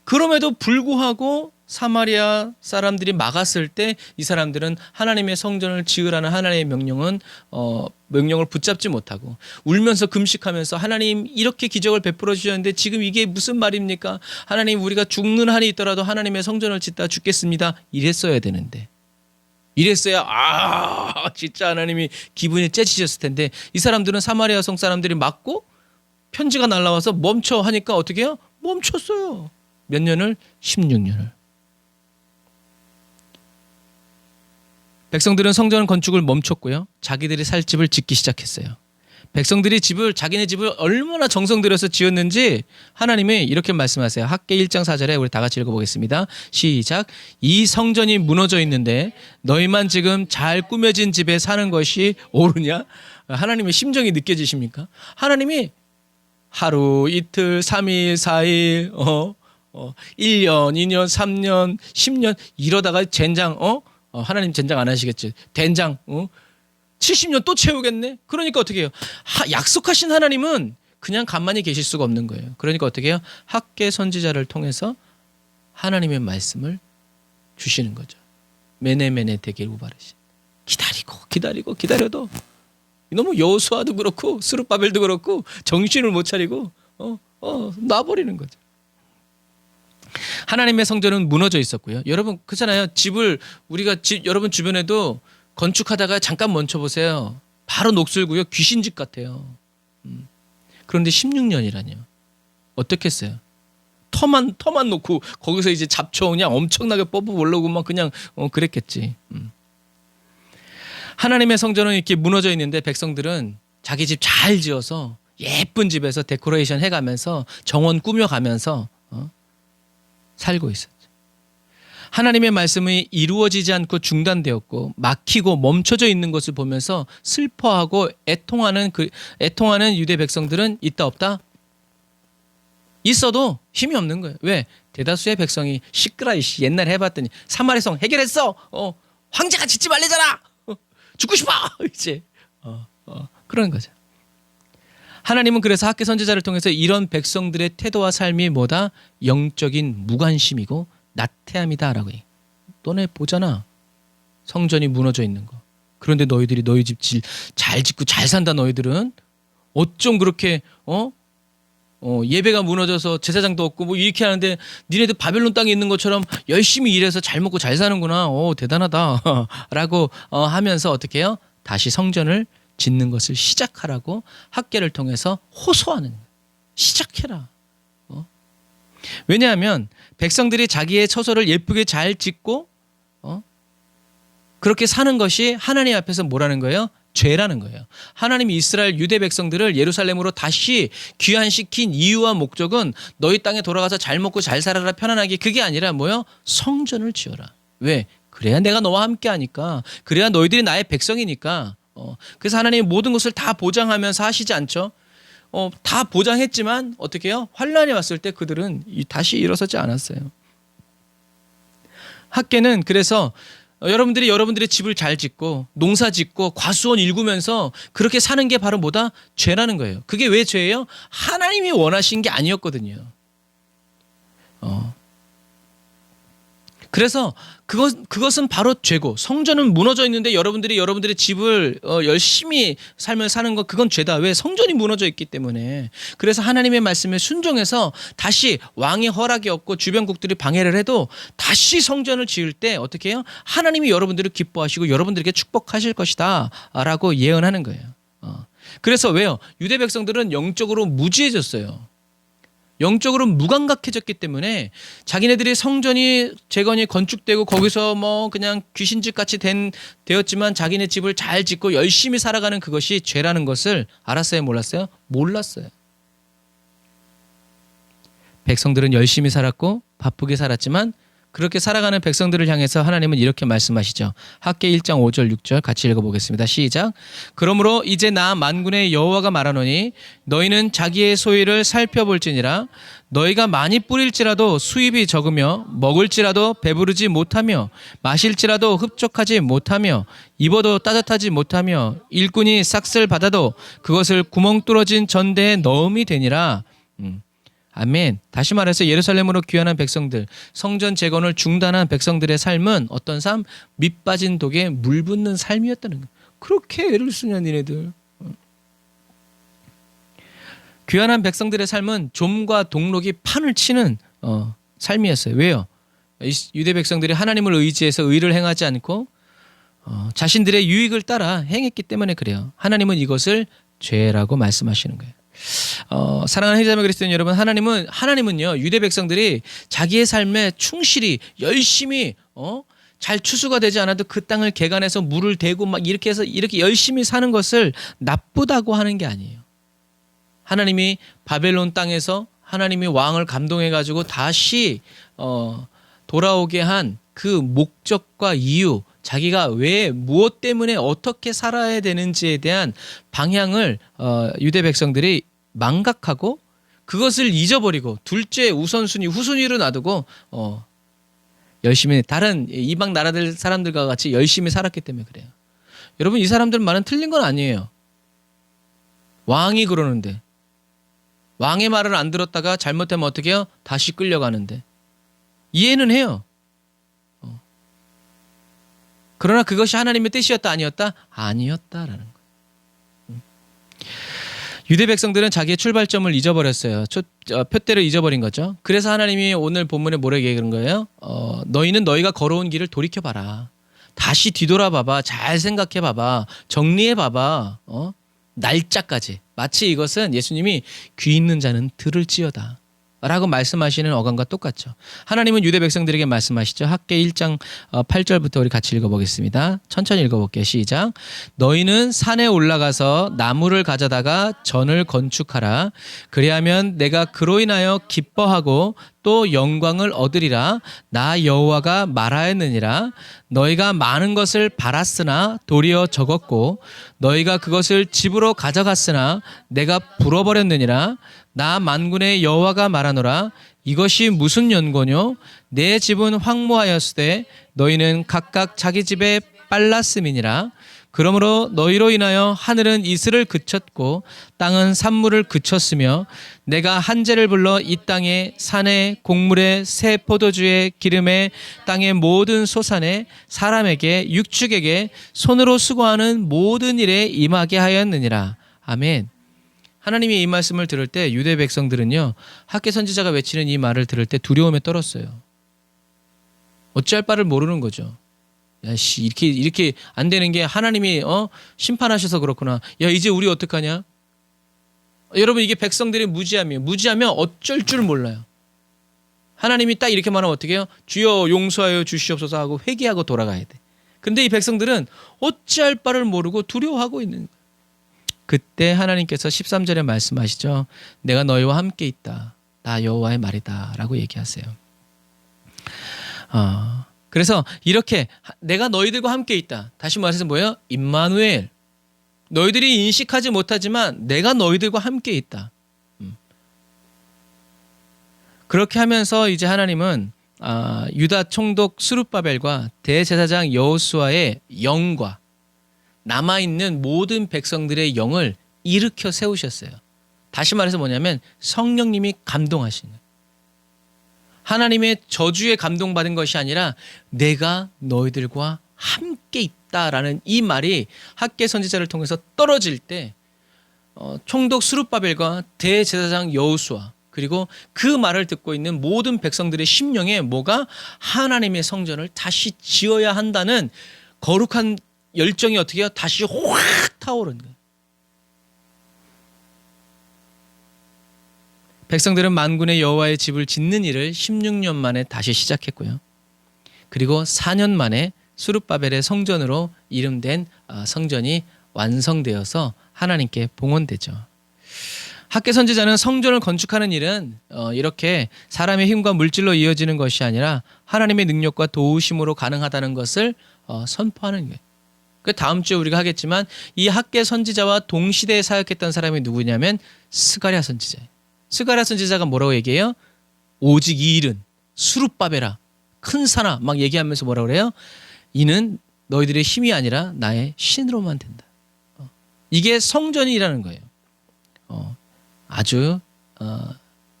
그럼에도 불구하고 사마리아 사람들이 막았을 때 이 사람들은 하나님의 성전을 지으라는 하나님의 명령을 붙잡지 못하고 울면서 금식하면서 하나님 이렇게 기적을 베풀어 주셨는데 지금 이게 무슨 말입니까? 하나님 우리가 죽는 한이 있더라도 하나님의 성전을 짓다 죽겠습니다. 이랬어야 되는데 이랬어야 진짜 하나님이 기분이 째지셨을 텐데 이 사람들은 사마리아 성 사람들이 막고 편지가 날라와서 멈춰 하니까 어떻게 해요? 멈췄어요. 몇 년을? 16년을. 백성들은 성전 건축을 멈췄고요. 자기들이 살 집을 짓기 시작했어요. 백성들이 자기네 집을 얼마나 정성 들여서 지었는지 하나님이 이렇게 말씀하세요. 학개 1장 4절에 우리 다 같이 읽어보겠습니다. 시작. 이 성전이 무너져 있는데 너희만 지금 잘 꾸며진 집에 사는 것이 옳으냐? 하나님의 심정이 느껴지십니까? 하나님이 하루, 이틀, 3일, 4일, 1년, 2년, 3년, 10년 이러다가 젠장, 하나님 젠장 안 하시겠지. 된장, 70년 또 채우겠네? 그러니까 어떻게 해요? 약속하신 하나님은 그냥 가만히 계실 수가 없는 거예요. 그러니까 어떻게 해요? 학개 선지자를 통해서 하나님의 말씀을 주시는 거죠. 메네메네 데겔 우바르시. 기다려도 너무 여호수아도 그렇고 스룹바벨도 그렇고 정신을 못 차리고 놔버리는 거죠. 하나님의 성전은 무너져 있었고요. 여러분 그렇잖아요. 여러분 주변에도 건축하다가 잠깐 멈춰보세요. 바로 녹슬고요. 귀신집 같아요. 그런데 16년이라뇨. 어떻겠어요? 터만 놓고 거기서 이제 잡초 그냥 엄청나게 뽑아보려고 막 그냥 그랬겠지. 하나님의 성전은 이렇게 무너져 있는데 백성들은 자기 집 잘 지어서 예쁜 집에서 데코레이션 해가면서 정원 꾸며가면서 살고 있었죠. 하나님의 말씀이 이루어지지 않고 중단되었고 막히고 멈춰져 있는 것을 보면서 슬퍼하고 애통하는 유대 백성들은 있다 없다? 있어도 힘이 없는 거예요. 왜? 대다수의 백성이 시끄라 이씨 옛날에 해봤더니 사마리아 성 해결했어. 황제가 짓지 말래잖아. 죽고 싶어. 이제 그런 거죠. 하나님은 그래서 학개 선지자를 통해서 이런 백성들의 태도와 삶이 뭐다? 영적인 무관심이고 나태함이다라고 해. 너네 보잖아. 성전이 무너져 있는 거. 그런데 너희들이 너희 집 잘 짓고 잘 산다 너희들은 어쩜 그렇게 예배가 무너져서 제사장도 없고 뭐 이렇게 하는데 니네들 바벨론 땅에 있는 것처럼 열심히 일해서 잘 먹고 잘 사는구나. 대단하다. 라고 하면서 어떻게 해요? 다시 성전을 짓는 것을 시작하라고 학계를 통해서 호소하는 거예요. 시작해라. 왜냐하면 백성들이 자기의 처소를 예쁘게 잘 짓고 그렇게 사는 것이 하나님 앞에서 뭐라는 거예요? 죄라는 거예요. 하나님이 이스라엘 유대 백성들을 예루살렘으로 다시 귀환시킨 이유와 목적은 너희 땅에 돌아가서 잘 먹고 잘 살아라 편안하게, 그게 아니라 뭐요? 성전을 지어라. 왜? 그래야 내가 너와 함께 하니까. 그래야 너희들이 나의 백성이니까. 그래서 하나님이 모든 것을 다 보장하면서 하시지 않죠. 다 보장했지만 어떻게 해요? 환란이 왔을 때 그들은 다시 일어서지 않았어요. 학계는 그래서 여러분들이 여러분들의 집을 잘 짓고 농사 짓고 과수원 일구면서 그렇게 사는 게 바로 뭐다? 죄라는 거예요. 그게 왜 죄예요? 하나님이 원하신 게 아니었거든요. 그래서 그것은 바로 죄고, 성전은 무너져 있는데 여러분들이 여러분들의 집을 열심히 삶을 사는 것, 그건 죄다. 왜? 성전이 무너져 있기 때문에. 그래서 하나님의 말씀에 순종해서 다시 왕의 허락이 없고 주변국들이 방해를 해도 다시 성전을 지을 때 어떻게 해요? 하나님이 여러분들을 기뻐하시고 여러분들에게 축복하실 것이다 라고 예언하는 거예요. 그래서 왜요? 유대 백성들은 영적으로 무지해졌어요. 영적으로 무감각해졌기 때문에 자기네들이 성전이 재건이 건축되고 거기서 뭐 그냥 귀신집 같이 되었지만 자기네 집을 잘 짓고 열심히 살아가는 그것이 죄라는 것을 알았어요? 몰랐어요? 몰랐어요. 백성들은 열심히 살았고 바쁘게 살았지만 그렇게 살아가는 백성들을 향해서 하나님은 이렇게 말씀하시죠. 학계 1장 5절 6절 같이 읽어보겠습니다. 시작. 그러므로 이제 나 만군의 여호와가 말하노니 너희는 자기의 소유를 살펴볼지니라. 너희가 많이 뿌릴지라도 수입이 적으며 먹을지라도 배부르지 못하며 마실지라도 흡족하지 못하며 입어도 따뜻하지 못하며 일꾼이 싹쓸 받아도 그것을 구멍 뚫어진 전대에 넣음이 되니라. 아멘. 다시 말해서 예루살렘으로 귀환한 백성들, 성전 재건을 중단한 백성들의 삶은 어떤 삶? 밑 빠진 독에 물 붓는 삶이었다는 거예요. 그렇게 애를 쓰냐 니네들. 귀환한 백성들의 삶은 좀과 동록이 판을 치는 삶이었어요. 왜요? 유대 백성들이 하나님을 의지해서 의를 행하지 않고 자신들의 유익을 따라 행했기 때문에 그래요. 하나님은 이것을 죄라고 말씀하시는 거예요. 사랑하는 형제자매 그리스도인 여러분, 하나님은요 유대 백성들이 자기의 삶에 충실히 열심히 잘 추수가 되지 않아도 그 땅을 개간해서 물을 대고 막 이렇게 해서 이렇게 열심히 사는 것을 나쁘다고 하는 게 아니에요. 하나님이 바벨론 땅에서 하나님이 왕을 감동해 가지고 다시 돌아오게 한 그 목적과 이유, 자기가 왜 무엇 때문에 어떻게 살아야 되는지에 대한 방향을 유대 백성들이 망각하고 그것을 잊어버리고 둘째 우선순위 후순위로 놔두고 열심히 다른 이방 나라들 사람들과 같이 열심히 살았기 때문에 그래요. 여러분, 이 사람들 말은 틀린 건 아니에요. 왕이 그러는데 왕의 말을 안 들었다가 잘못하면 어떻게 해요? 다시 끌려가는데 이해는 해요. 그러나 그것이 하나님의 뜻이었다 아니었다? 아니었다라는 거예요. 유대 백성들은 자기의 출발점을 잊어버렸어요. 표대를 잊어버린 거죠. 그래서 하나님이 오늘 본문에 뭐라고 얘기하는 거예요? 너희는 너희가 걸어온 길을 돌이켜봐라. 다시 뒤돌아봐봐. 잘 생각해봐봐. 정리해봐봐. 날짜까지. 마치 이것은 예수님이 귀 있는 자는 들을지어다 라고 말씀하시는 어감과 똑같죠. 하나님은 유대 백성들에게 말씀하시죠. 학계 1장 8절부터 우리 같이 읽어보겠습니다. 천천히 읽어볼게요. 시작. 너희는 산에 올라가서 나무를 가져다가 전을 건축하라. 그리하면 내가 그로 인하여 기뻐하고 또 영광을 얻으리라. 나 여호와가 말하였느니라. 너희가 많은 것을 바랐으나 도리어 적었고 너희가 그것을 집으로 가져갔으나 내가 불어버렸느니라. 나 만군의 여호와가 말하노라. 이것이 무슨 연고뇨? 내 집은 황무하였으되 너희는 각각 자기 집에 빨랐음이니라. 그러므로 너희로 인하여 하늘은 이슬을 그쳤고 땅은 산물을 그쳤으며 내가 한재를 불러 이 땅에 산에 곡물에 새 포도주에 기름에 땅의 모든 소산에 사람에게 육축에게 손으로 수고하는 모든 일에 임하게 하였느니라. 아멘. 하나님이 이 말씀을 들을 때 유대 백성들은요, 학개 선지자가 외치는 이 말을 들을 때 두려움에 떨었어요. 어찌할 바를 모르는 거죠. 야, 씨, 이렇게 안 되는 게 하나님이 심판하셔서 그렇구나. 야, 이제 우리 어떡하냐? 여러분, 이게 백성들의 무지함이에요. 무지하면 어쩔 줄 몰라요. 하나님이 딱 이렇게 말하면 어떻게 해요? 주여 용서하여 주시옵소서 하고 회개하고 돌아가야 돼. 근데 이 백성들은 어찌할 바를 모르고 두려워하고 있는 거예요. 그때 하나님께서 13절에 말씀하시죠. 내가 너희와 함께 있다. 나 여호와의 말이다. 라고 얘기하세요. 그래서 이렇게 내가 너희들과 함께 있다. 다시 말해서 뭐예요? 임마누엘. 너희들이 인식하지 못하지만 내가 너희들과 함께 있다. 그렇게 하면서 이제 하나님은 유다 총독 스룹바벨과 대제사장 여호수아의 영과 남아있는 모든 백성들의 영을 일으켜 세우셨어요. 다시 말해서 뭐냐면 성령님이 감동하신 거예요. 하나님의 저주에 감동받은 것이 아니라 내가 너희들과 함께 있다라는 이 말이 학개 선지자를 통해서 떨어질 때 총독 스룹바벨과 대제사장 여호수아 그리고 그 말을 듣고 있는 모든 백성들의 심령에 뭐가 하나님의 성전을 다시 지어야 한다는 거룩한 열정이 어떻게 해요? 다시 확 타오르는 거예요. 백성들은 만군의 여호와의 집을 짓는 일을 16년 만에 다시 시작했고요. 그리고 4년 만에 스룹바벨의 성전으로 이름된 성전이 완성되어서 하나님께 봉헌되죠. 학개 선지자는 성전을 건축하는 일은 이렇게 사람의 힘과 물질로 이어지는 것이 아니라 하나님의 능력과 도우심으로 가능하다는 것을 선포하는 거예요. 그 다음 주에 우리가 하겠지만 이 학개 선지자와 동시대에 사역했던 사람이 누구냐면 스가랴 선지자예요. 스가랴 선지자가 뭐라고 얘기해요? 오직 이 일은 스룹바벨아 큰 산아 막 얘기하면서 뭐라고 그래요? 이는 너희들의 힘이 아니라 나의 신으로만 된다. 이게 성전이라는 거예요. 아주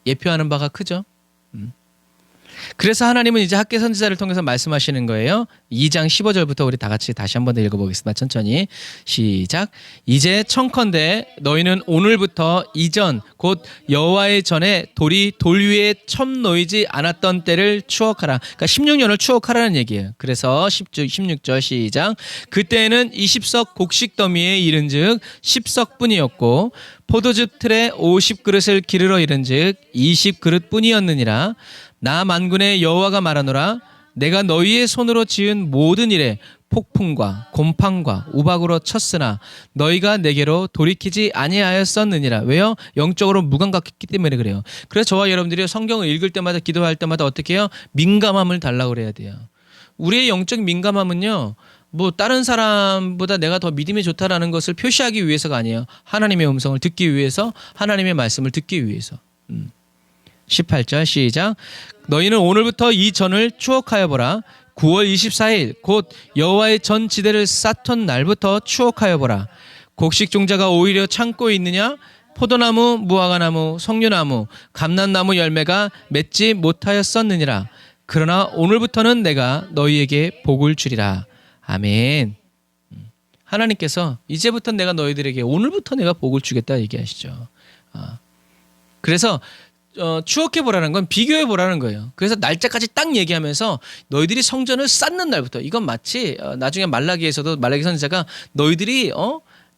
예표하는 바가 크죠. 그래서 하나님은 이제 학개 선지자를 통해서 말씀하시는 거예요. 2장 15절부터 우리 다 같이 다시 한번 더 읽어보겠습니다. 천천히 시작. 이제 청컨대 너희는 오늘부터 이전 곧 여호와의 전에 돌이 돌 위에 첨 놓이지 않았던 때를 추억하라. 그러니까 16년을 추억하라는 얘기예요. 그래서 16절 시작. 그때에는 20석 곡식 더미에 이른즉 10석뿐이었고 포도즙 틀에 50그릇을 기르러 이른즉 20그릇뿐이었느니라. 나 만군의 여호와가 말하노라. 내가 너희의 손으로 지은 모든 일에 폭풍과 곰팡과 우박으로 쳤으나 너희가 내게로 돌이키지 아니하였었느니라. 왜요? 영적으로 무감각했기 때문에 그래요. 그래서 저와 여러분들이 성경을 읽을 때마다 기도할 때마다 어떻게 해요? 민감함을 달라고 그래야 돼요. 우리의 영적 민감함은요. 뭐 다른 사람보다 내가 더 믿음이 좋다라는 것을 표시하기 위해서가 아니에요. 하나님의 음성을 듣기 위해서, 하나님의 말씀을 듣기 위해서. 18절 시작. 너희는 오늘부터 이 전을 추억하여 보라. 9월 24일 곧 여호와의 전 지대를 쌓던 날부터 추억하여 보라. 곡식 종자가 오히려 창고에 있느냐? 포도나무, 무화과나무, 석류나무, 감람나무 열매가 맺지 못하였었느니라. 그러나 오늘부터는 내가 너희에게 복을 주리라. 아멘. 하나님께서 이제부터 내가 너희들에게 오늘부터 내가 복을 주겠다 얘기하시죠. 그래서 추억해보라는 건 비교해보라는 거예요. 그래서 날짜까지 딱 얘기하면서 너희들이 성전을 쌓는 날부터 이건 마치 나중에 말라기에서도 말라기 선지자가 너희들이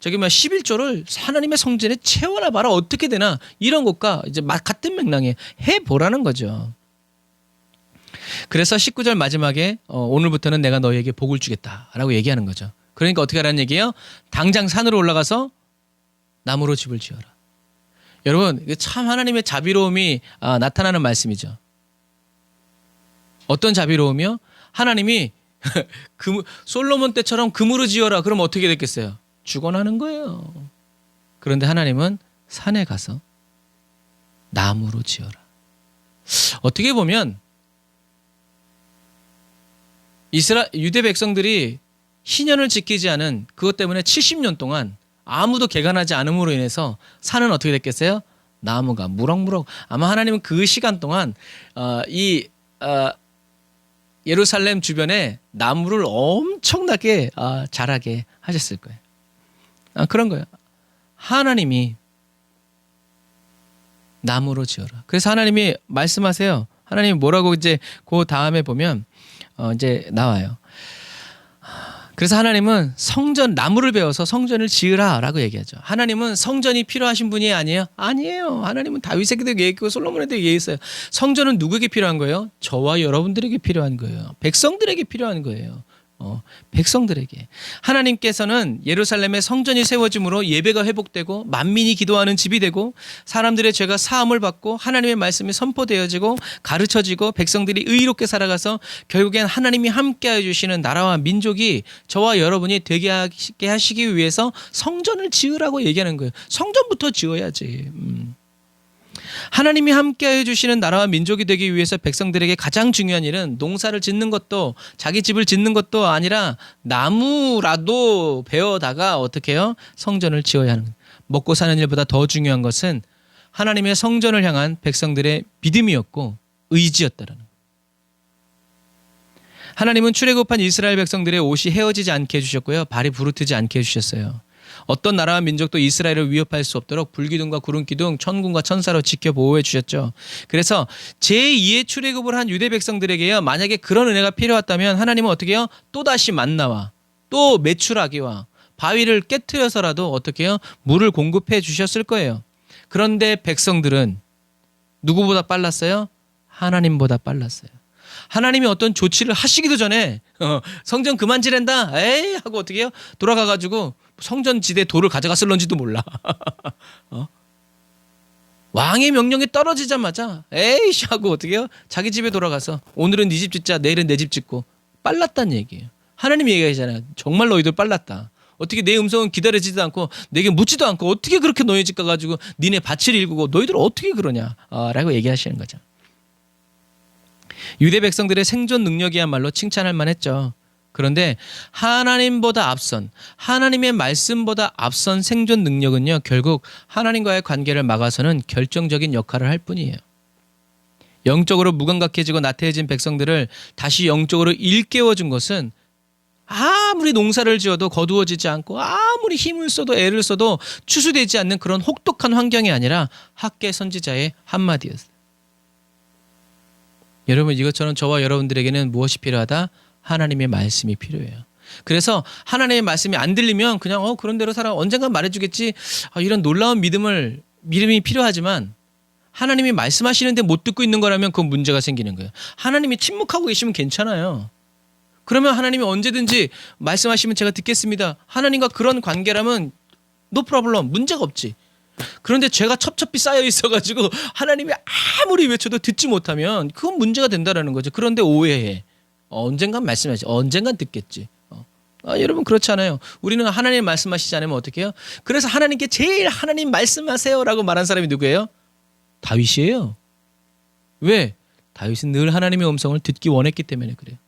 11조를 하나님의 성전에 채워놔봐라 어떻게 되나 이런 것과 이제 같은 맥락에 해보라는 거죠. 그래서 19절 마지막에 오늘부터는 내가 너희에게 복을 주겠다라고 얘기하는 거죠. 그러니까 어떻게 하라는 얘기예요? 당장 산으로 올라가서 나무로 집을 지어라. 여러분 참 하나님의 자비로움이 나타나는 말씀이죠. 어떤 자비로움이요? 하나님이 솔로몬 때처럼 금으로 지어라 그러면 어떻게 됐겠어요? 죽어나는 거예요. 그런데 하나님은 산에 가서 나무로 지어라. 어떻게 보면 유대 백성들이 신년을 지키지 않은 그것 때문에 70년 동안 아무도 개간하지 않음으로 인해서 산은 어떻게 됐겠어요? 나무가 무럭무럭. 아마 하나님은 그 시간 동안 예루살렘 주변에 나무를 엄청나게 자라게 하셨을 거예요. 그런 거예요. 하나님이 나무로 지어라. 그래서 하나님이 말씀하세요. 하나님이 뭐라고 이제 그 다음에 보면 이제 나와요. 그래서 하나님은 성전, 나무를 베어서 성전을 지으라라고 얘기하죠. 하나님은 성전이 필요하신 분이 아니에요? 아니에요. 하나님은 다윗에게도 얘기했고 솔로몬에게도 얘기했어요. 성전은 누구에게 필요한 거예요? 저와 여러분들에게 필요한 거예요. 백성들에게 필요한 거예요. 백성들에게. 하나님께서는 예루살렘에 성전이 세워짐으로 예배가 회복되고 만민이 기도하는 집이 되고 사람들의 죄가 사함을 받고 하나님의 말씀이 선포되어지고 가르쳐지고 백성들이 의롭게 살아가서 결국엔 하나님이 함께하여 주시는 나라와 민족이 저와 여러분이 되게 하시기 위해서 성전을 지으라고 얘기하는 거예요. 성전부터 지어야지. 하나님이 함께해 주시는 나라와 민족이 되기 위해서 백성들에게 가장 중요한 일은 농사를 짓는 것도 자기 집을 짓는 것도 아니라 나무라도 베어다가 어떻게 해요? 성전을 지어야 하는 거예요. 먹고 사는 일보다 더 중요한 것은 하나님의 성전을 향한 백성들의 믿음이었고 의지였다라는 거예요. 하나님은 출애굽한 이스라엘 백성들의 옷이 헤어지지 않게 해주셨고요. 발이 부르트지 않게 해주셨어요. 어떤 나라와 민족도 이스라엘을 위협할 수 없도록 불기둥과 구름기둥, 천군과 천사로 지켜 보호해 주셨죠. 그래서 제2의 출애굽을 한 유대 백성들에게요. 만약에 그런 은혜가 필요했다면 하나님은 어떻게 해요? 또다시 만나와 또 메추라기와 바위를 깨트려서라도 어떻게 해요? 물을 공급해 주셨을 거예요. 그런데 백성들은 누구보다 빨랐어요? 하나님보다 빨랐어요. 하나님이 어떤 조치를 하시기도 전에 성전 그만 지낸다 에이 하고 어떻게 해요? 돌아가가지고 성전 지대 돌을 가져갔을런지도 몰라. 왕의 명령이 떨어지자마자 에이씨 하고 어떻게 해요? 자기 집에 돌아가서 오늘은 네 집 짓자 내일은 내 집 짓고 빨랐다는 얘기예요. 하나님이 얘기하잖아요. 정말 너희들 빨랐다. 어떻게 내 음성은 기다리지도 않고 내게 묻지도 않고 어떻게 그렇게 너희 집 가가지고 니네 밭을 일구고 너희들 어떻게 그러냐 라고 얘기하시는 거죠. 유대 백성들의 생존 능력이야말로 칭찬할 만했죠. 그런데 하나님보다 앞선, 하나님의 말씀보다 앞선 생존 능력은요, 결국 하나님과의 관계를 막아서는 결정적인 역할을 할 뿐이에요. 영적으로 무감각해지고 나태해진 백성들을 다시 영적으로 일깨워준 것은 아무리 농사를 지어도 거두어지지 않고 아무리 힘을 써도 애를 써도 추수되지 않는 그런 혹독한 환경이 아니라 학계 선지자의 한마디였어요. 여러분, 이것처럼 저와 여러분들에게는 무엇이 필요하다? 하나님의 말씀이 필요해요. 그래서 하나님의 말씀이 안 들리면 그냥 그런 대로 살아 언젠간 말해주겠지. 이런 놀라운 믿음이 필요하지만 하나님이 말씀하시는데 못 듣고 있는 거라면 그건 문제가 생기는 거예요. 하나님이 침묵하고 계시면 괜찮아요. 그러면 하나님이 언제든지 말씀하시면 제가 듣겠습니다. 하나님과 그런 관계라면 no problem, 문제가 없지. 그런데 죄가 첩첩이 쌓여 있어가지고 하나님이 아무리 외쳐도 듣지 못하면 그건 문제가 된다라는 거죠. 그런데 오해해. 언젠간 말씀하지. 언젠간 듣겠지. 여러분 그렇지 않아요. 우리는 하나님 말씀하시지 않으면 어떻게 해요? 그래서 하나님께 제일 하나님 말씀하세요라고 말한 사람이 누구예요? 다윗이에요. 왜? 다윗은 늘 하나님의 음성을 듣기 원했기 때문에 그래요.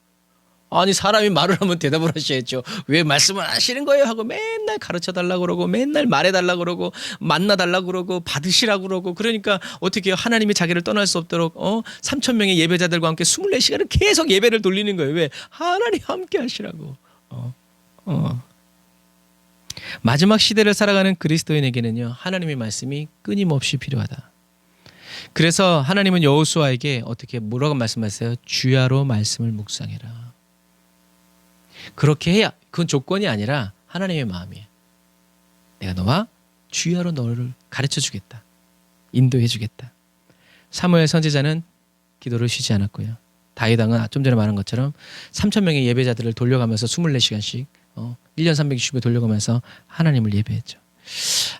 아니 사람이 말을 하면 대답을 하셔야죠. 왜 말씀을 하시는 거예요? 하고 맨날 가르쳐달라고 그러고 맨날 말해달라고 그러고 만나달라고 그러고 받으시라고 그러고 그러니까 어떻게 해요? 하나님이 자기를 떠날 수 없도록 3,000명의 예배자들과 함께 24시간을 계속 예배를 돌리는 거예요. 왜? 하나님 함께 하시라고. 마지막 시대를 살아가는 그리스도인에게는요. 하나님의 말씀이 끊임없이 필요하다. 그래서 하나님은 여호수아에게 어떻게 뭐라고 말씀하세요? 주야로 말씀을 묵상해라. 그렇게 해야 그건 조건이 아니라 하나님의 마음이에요. 내가 너와 주야로 너를 가르쳐 주겠다. 인도해 주겠다. 사무엘 선지자는 기도를 쉬지 않았고요. 다윗 왕은 좀 전에 말한 것처럼 3,000명의 예배자들을 돌려가면서 24시간씩 1년 360일 돌려가면서 하나님을 예배했죠.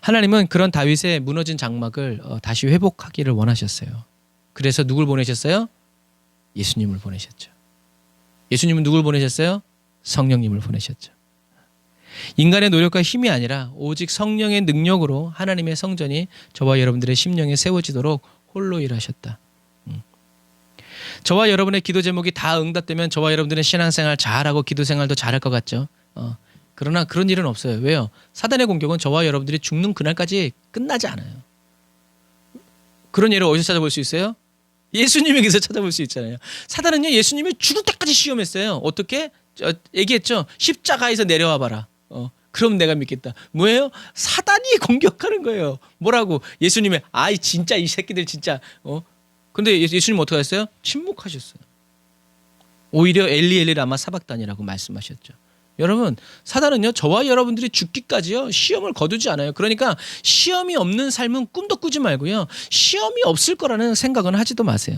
하나님은 그런 다윗의 무너진 장막을 다시 회복하기를 원하셨어요. 그래서 누굴 보내셨어요? 예수님을 보내셨죠. 예수님은 누굴 보내셨어요? 성령님을 보내셨죠. 인간의 노력과 힘이 아니라 오직 성령의 능력으로 하나님의 성전이 저와 여러분들의 심령에 세워지도록 홀로 일하셨다. 저와 여러분의 기도 제목이 다 응답되면 저와 여러분들은 신앙생활 잘하고 기도생활도 잘할 것 같죠. 그러나 그런 일은 없어요. 왜요? 사단의 공격은 저와 여러분들이 죽는 그날까지 끝나지 않아요. 그런 예를 어디서 찾아볼 수 있어요? 예수님에게서 찾아볼 수 있잖아요. 사단은요, 예수님이 죽을 때까지 시험했어요. 어떻게? 얘기했죠. 십자가에서 내려와 봐라. 그럼 내가 믿겠다. 뭐예요? 사단이 공격하는 거예요. 뭐라고? 예수님의 아이 진짜 이 새끼들 진짜 근데 예수님 어떻게 하셨어요? 침묵하셨어요. 오히려 엘리 라마 사박단이라고 말씀하셨죠. 여러분, 사단은요 저와 여러분들이 죽기까지요 시험을 거두지 않아요. 그러니까 시험이 없는 삶은 꿈도 꾸지 말고요, 시험이 없을 거라는 생각은 하지도 마세요.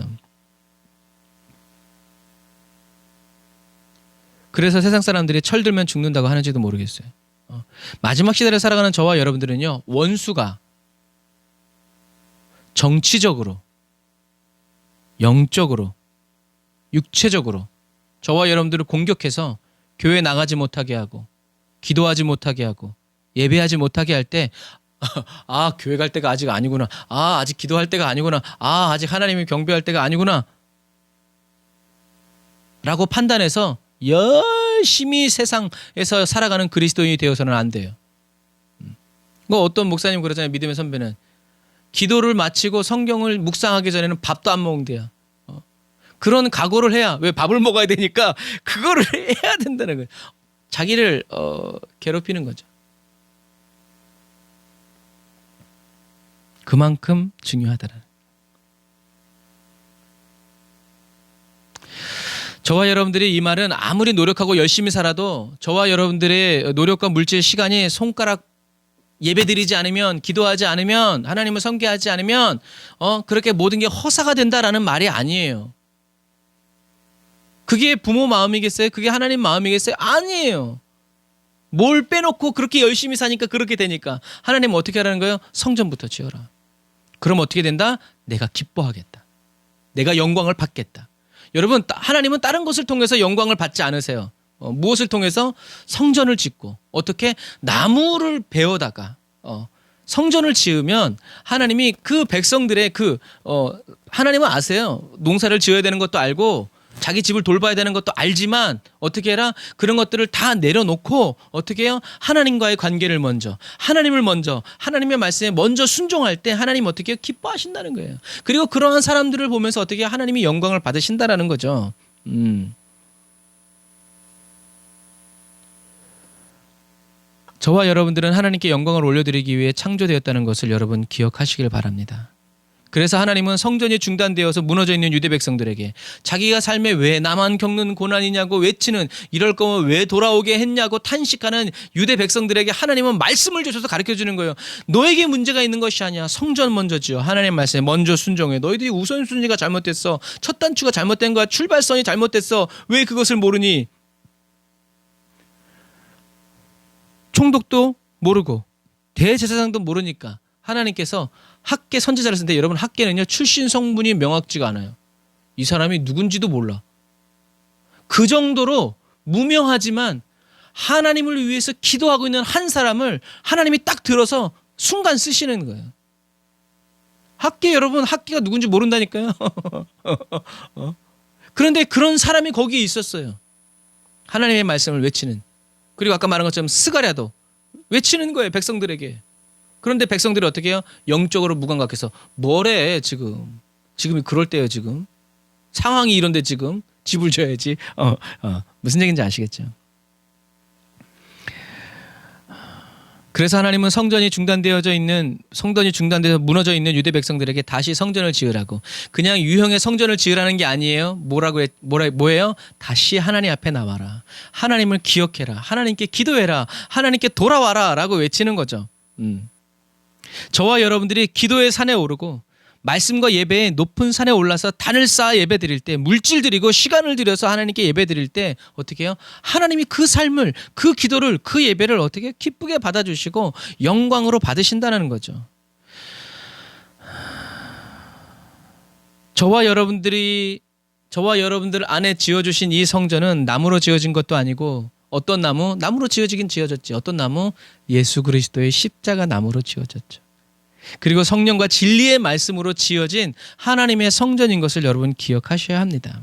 그래서 세상 사람들이 철들면 죽는다고 하는지도 모르겠어요. 마지막 시대를 살아가는 저와 여러분들은요, 원수가 정치적으로, 영적으로, 육체적으로 저와 여러분들을 공격해서 교회 나가지 못하게 하고, 기도하지 못하게 하고, 예배하지 못하게 할 때 아, 교회 갈 때가 아직 아니구나, 아, 아직 기도할 때가 아니구나, 아, 아직 하나님을 경배할 때가 아니구나 라고 판단해서 열심히 세상에서 살아가는 그리스도인이 되어서는 안 돼요. 어떤 목사님 그러잖아요. 믿음의 선배는 기도를 마치고 성경을 묵상하기 전에는 밥도 안 먹는대요. 그런 각오를 해야, 왜 밥을 먹어야 되니까 그거를 해야 된다는 거예요. 자기를 괴롭히는 거죠. 그만큼 중요하다는. 저와 여러분들이 이 말은 아무리 노력하고 열심히 살아도 저와 여러분들의 노력과 물질 시간이 손가락 예배드리지 않으면, 기도하지 않으면, 하나님을 섬기하지 않으면 그렇게 모든 게 허사가 된다라는 말이 아니에요. 그게 부모 마음이겠어요? 그게 하나님 마음이겠어요? 아니에요. 뭘 빼놓고 그렇게 열심히 사니까 그렇게 되니까 하나님은 어떻게 하라는 거예요? 성전부터 지어라. 그럼 어떻게 된다? 내가 기뻐하겠다. 내가 영광을 받겠다. 여러분, 하나님은 다른 것을 통해서 영광을 받지 않으세요. 무엇을 통해서? 성전을 짓고, 어떻게? 나무를 베어다가 성전을 지으면 하나님이 그 백성들의 하나님은 아세요. 농사를 지어야 되는 것도 알고 자기 집을 돌봐야 되는 것도 알지만 어떻게 해라? 그런 것들을 다 내려놓고 어떻게 해요? 하나님과의 관계를 먼저, 하나님을 먼저, 하나님의 말씀에 먼저 순종할 때 하나님 어떻게 해요? 기뻐하신다는 거예요. 그리고 그러한 사람들을 보면서 어떻게 해요? 하나님이 영광을 받으신다라는 거죠. 저와 여러분들은 하나님께 영광을 올려드리기 위해 창조되었다는 것을 여러분 기억하시길 바랍니다. 그래서 하나님은 성전이 중단되어서 무너져 있는 유대 백성들에게 자기가 삶에 왜 나만 겪는 고난이냐고 외치는, 이럴 거면 왜 돌아오게 했냐고 탄식하는 유대 백성들에게 하나님은 말씀을 주셔서 가르쳐주는 거예요. 너에게 문제가 있는 것이 아니야. 성전 먼저 지어. 하나님 말씀에 먼저 순종해. 너희들이 우선순위가 잘못됐어. 첫 단추가 잘못된 거야. 출발선이 잘못됐어. 왜 그것을 모르니? 총독도 모르고 대제사장도 모르니까 하나님께서 학계 선지자를 쓰는데, 여러분 학계는요 출신 성분이 명확지가 않아요. 이 사람이 누군지도 몰라. 그 정도로 무명하지만 하나님을 위해서 기도하고 있는 한 사람을 하나님이 딱 들어서 순간 쓰시는 거예요. 학계, 여러분 학계가 누군지 모른다니까요. 그런데 그런 사람이 거기에 있었어요. 하나님의 말씀을 외치는. 그리고 아까 말한 것처럼 스가랴도 외치는 거예요, 백성들에게. 그런데 백성들이 어떻게 해요? 영적으로 무감각해서 뭐래 지금 그럴 때예요. 지금 상황이 이런데 지금 집을 줘야지. 무슨 얘기인지 아시겠죠? 그래서 하나님은 성전이 중단되어서 무너져 있는 유대 백성들에게 다시 성전을 지으라고, 그냥 유형의 성전을 지으라는 게 아니에요. 뭐예요? 다시 하나님 앞에 나와라. 하나님을 기억해라. 하나님께 기도해라. 하나님께 돌아와라 라고 외치는 거죠. 저와 여러분들이 기도의 산에 오르고 말씀과 예배의 높은 산에 올라서 단을 쌓아 예배 드릴 때, 물질 드리고 시간을 들여서 하나님께 예배 드릴 때 어떻게 해요? 하나님이 그 삶을, 그 기도를, 그 예배를 어떻게 기쁘게 받아주시고 영광으로 받으신다는 거죠. 저와 여러분들 안에 지어주신 이 성전은 나무로 지어진 것도 아니고, 어떤 나무? 나무로 지어지긴 지어졌지. 어떤 나무? 예수 그리스도의 십자가 나무로 지어졌죠. 그리고 성령과 진리의 말씀으로 지어진 하나님의 성전인 것을 여러분 기억하셔야 합니다.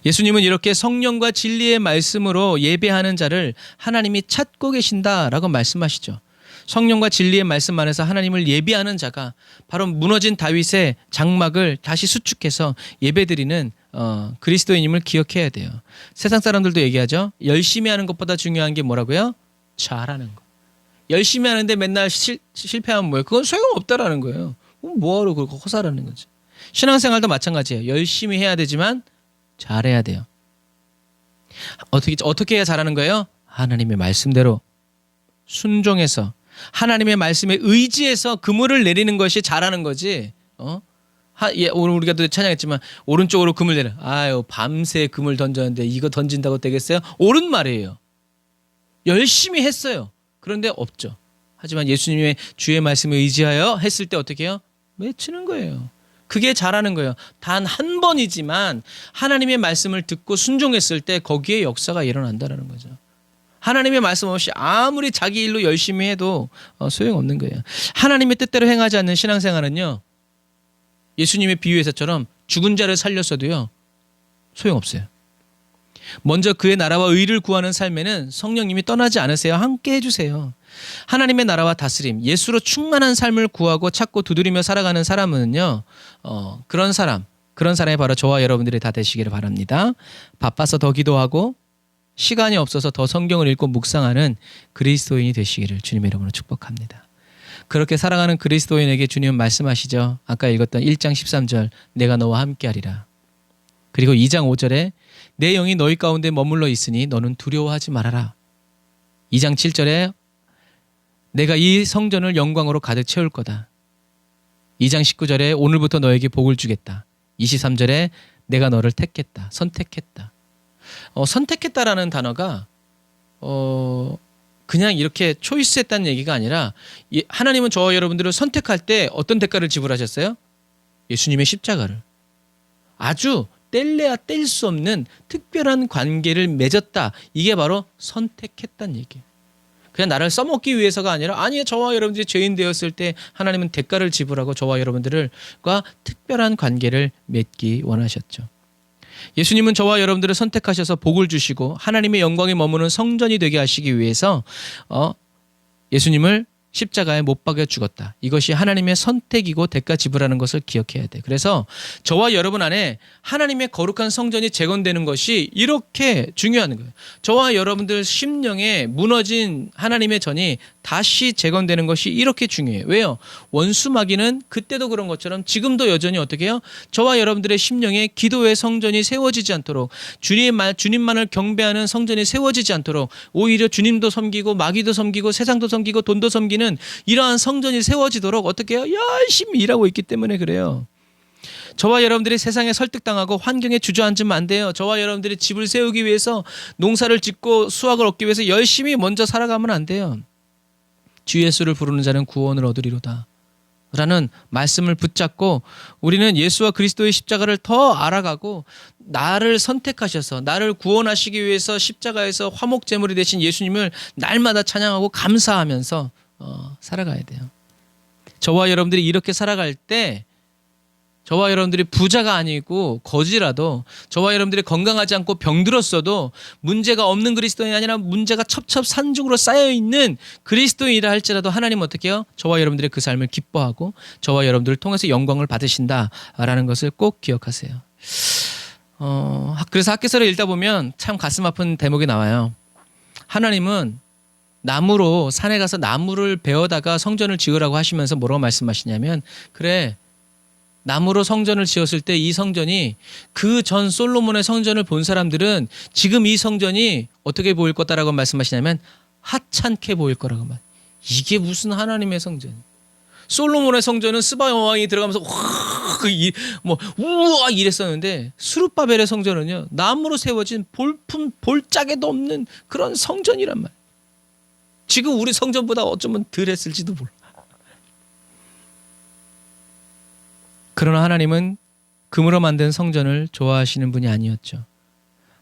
예수님은 이렇게 성령과 진리의 말씀으로 예배하는 자를 하나님이 찾고 계신다라고 말씀하시죠. 성령과 진리의 말씀 안에서 하나님을 예비하는 자가 바로 무너진 다윗의 장막을 다시 수축해서 예배드리는 그리스도인임을 기억해야 돼요. 세상 사람들도 얘기하죠. 열심히 하는 것보다 중요한 게 뭐라고요? 잘하는 거. 열심히 하는데 맨날 실패하면 뭐예요? 그건 소용없다라는 거예요. 뭐하러 그렇게 허사라는 거지. 신앙생활도 마찬가지예요. 열심히 해야 되지만 잘해야 돼요. 어떻게 해야 잘하는 거예요? 하나님의 말씀대로 순종해서 하나님의 말씀에 의지해서 그물을 내리는 것이 잘하는 거지. 오늘 우리가 또 찬양했지만 오른쪽으로 그물 내려. 아유, 밤새 그물 던졌는데 이거 던진다고 되겠어요? 옳은 말이에요. 열심히 했어요. 그런데 없죠. 하지만 예수님의 주의 말씀에 의지하여 했을 때 어떻게 해요? 맺히는 거예요. 그게 잘하는 거예요. 단 한 번이지만 하나님의 말씀을 듣고 순종했을 때 거기에 역사가 일어난다는 거죠. 하나님의 말씀 없이 아무리 자기 일로 열심히 해도 소용없는 거예요. 하나님의 뜻대로 행하지 않는 신앙생활은요, 예수님의 비유에서처럼 죽은 자를 살렸어도요 소용없어요. 먼저 그의 나라와 의를 구하는 삶에는 성령님이 떠나지 않으세요. 함께 해주세요. 하나님의 나라와 다스림, 예수로 충만한 삶을 구하고 찾고 두드리며 살아가는 사람은요, 그런 사람이 바로 저와 여러분들이 다 되시기를 바랍니다. 바빠서 더 기도하고 시간이 없어서 더 성경을 읽고 묵상하는 그리스도인이 되시기를 주님의 이름으로 축복합니다. 그렇게 살아가는 그리스도인에게 주님은 말씀하시죠. 아까 읽었던 1장 13절, 내가 너와 함께하리라. 그리고 2장 5절에 내 영이 너희 가운데 머물러 있으니 너는 두려워하지 말아라. 2장 7절에 내가 이 성전을 영광으로 가득 채울 거다. 2장 19절에 오늘부터 너에게 복을 주겠다. 23절에 내가 너를 택했다. 선택했다. 선택했다라는 단어가 그냥 이렇게 초이스했다는 얘기가 아니라 하나님은 저와 여러분들을 선택할 때 어떤 대가를 지불하셨어요? 예수님의 십자가를. 아주 뗄래야 뗄 수 없는 특별한 관계를 맺었다. 이게 바로 선택했다는 얘기예요. 그냥 나를 써먹기 위해서가 아니라 아니 저와 여러분들이 죄인 되었을 때 하나님은 대가를 지불하고 저와 여러분들과 특별한 관계를 맺기 원하셨죠. 예수님은 저와 여러분들을 선택하셔서 복을 주시고 하나님의 영광이 머무는 성전이 되게 하시기 위해서 예수님을 십자가에 못 박여 죽었다. 이것이 하나님의 선택이고 대가 지불하는 것을 기억해야 돼. 그래서 저와 여러분 안에 하나님의 거룩한 성전이 재건되는 것이 이렇게 중요한 거예요. 저와 여러분들 심령에 무너진 하나님의 전이 다시 재건되는 것이 이렇게 중요해요. 왜요? 원수 마귀는 그때도 그런 것처럼 지금도 여전히 어떻게 해요? 저와 여러분들의 심령에 기도의 성전이 세워지지 않도록 주님만을 경배하는 성전이 세워지지 않도록 오히려 주님도 섬기고 마귀도 섬기고 세상도 섬기고 돈도 섬기는 이러한 성전이 세워지도록 어떻게 해요? 열심히 일하고 있기 때문에 그래요. 저와 여러분들이 세상에 설득당하고 환경에 주저앉으면 안 돼요. 저와 여러분들이 집을 세우기 위해서 농사를 짓고 수확을 얻기 위해서 열심히 먼저 살아가면 안 돼요. 주 예수를 부르는 자는 구원을 얻으리로다 라는 말씀을 붙잡고 우리는 예수와 그리스도의 십자가를 더 알아가고 나를 선택하셔서 나를 구원하시기 위해서 십자가에서 화목제물이 되신 예수님을 날마다 찬양하고 감사하면서 살아가야 돼요. 저와 여러분들이 이렇게 살아갈 때 저와 여러분들이 부자가 아니고 거지라도 저와 여러분들이 건강하지 않고 병들었어도 문제가 없는 그리스도인이 아니라 문제가 첩첩산중으로 쌓여있는 그리스도인이라 할지라도 하나님은 어떻게 해요? 저와 여러분들의 그 삶을 기뻐하고 저와 여러분들을 통해서 영광을 받으신다라는 것을 꼭 기억하세요. 그래서 학개서를 읽다 보면 참 가슴 아픈 대목이 나와요. 하나님은 나무로 산에 가서 나무를 베어다가 성전을 지으라고 하시면서 뭐라고 말씀하시냐면 그래 나무로 성전을 지었을 때 이 성전이 그 전 솔로몬의 성전을 본 사람들은 지금 이 성전이 어떻게 보일 거다라고 말씀하시냐면 하찮게 보일 거라고 말. 이게 무슨 하나님의 성전? 솔로몬의 성전은 스바 왕이 들어가면서 우와 이랬었는데 스룹바벨의 성전은요 나무로 세워진 볼품 볼짝에도 없는 그런 성전이란 말. 지금 우리 성전보다 어쩌면 덜 했을지도 몰라. 그러나 하나님은 금으로 만든 성전을 좋아하시는 분이 아니었죠.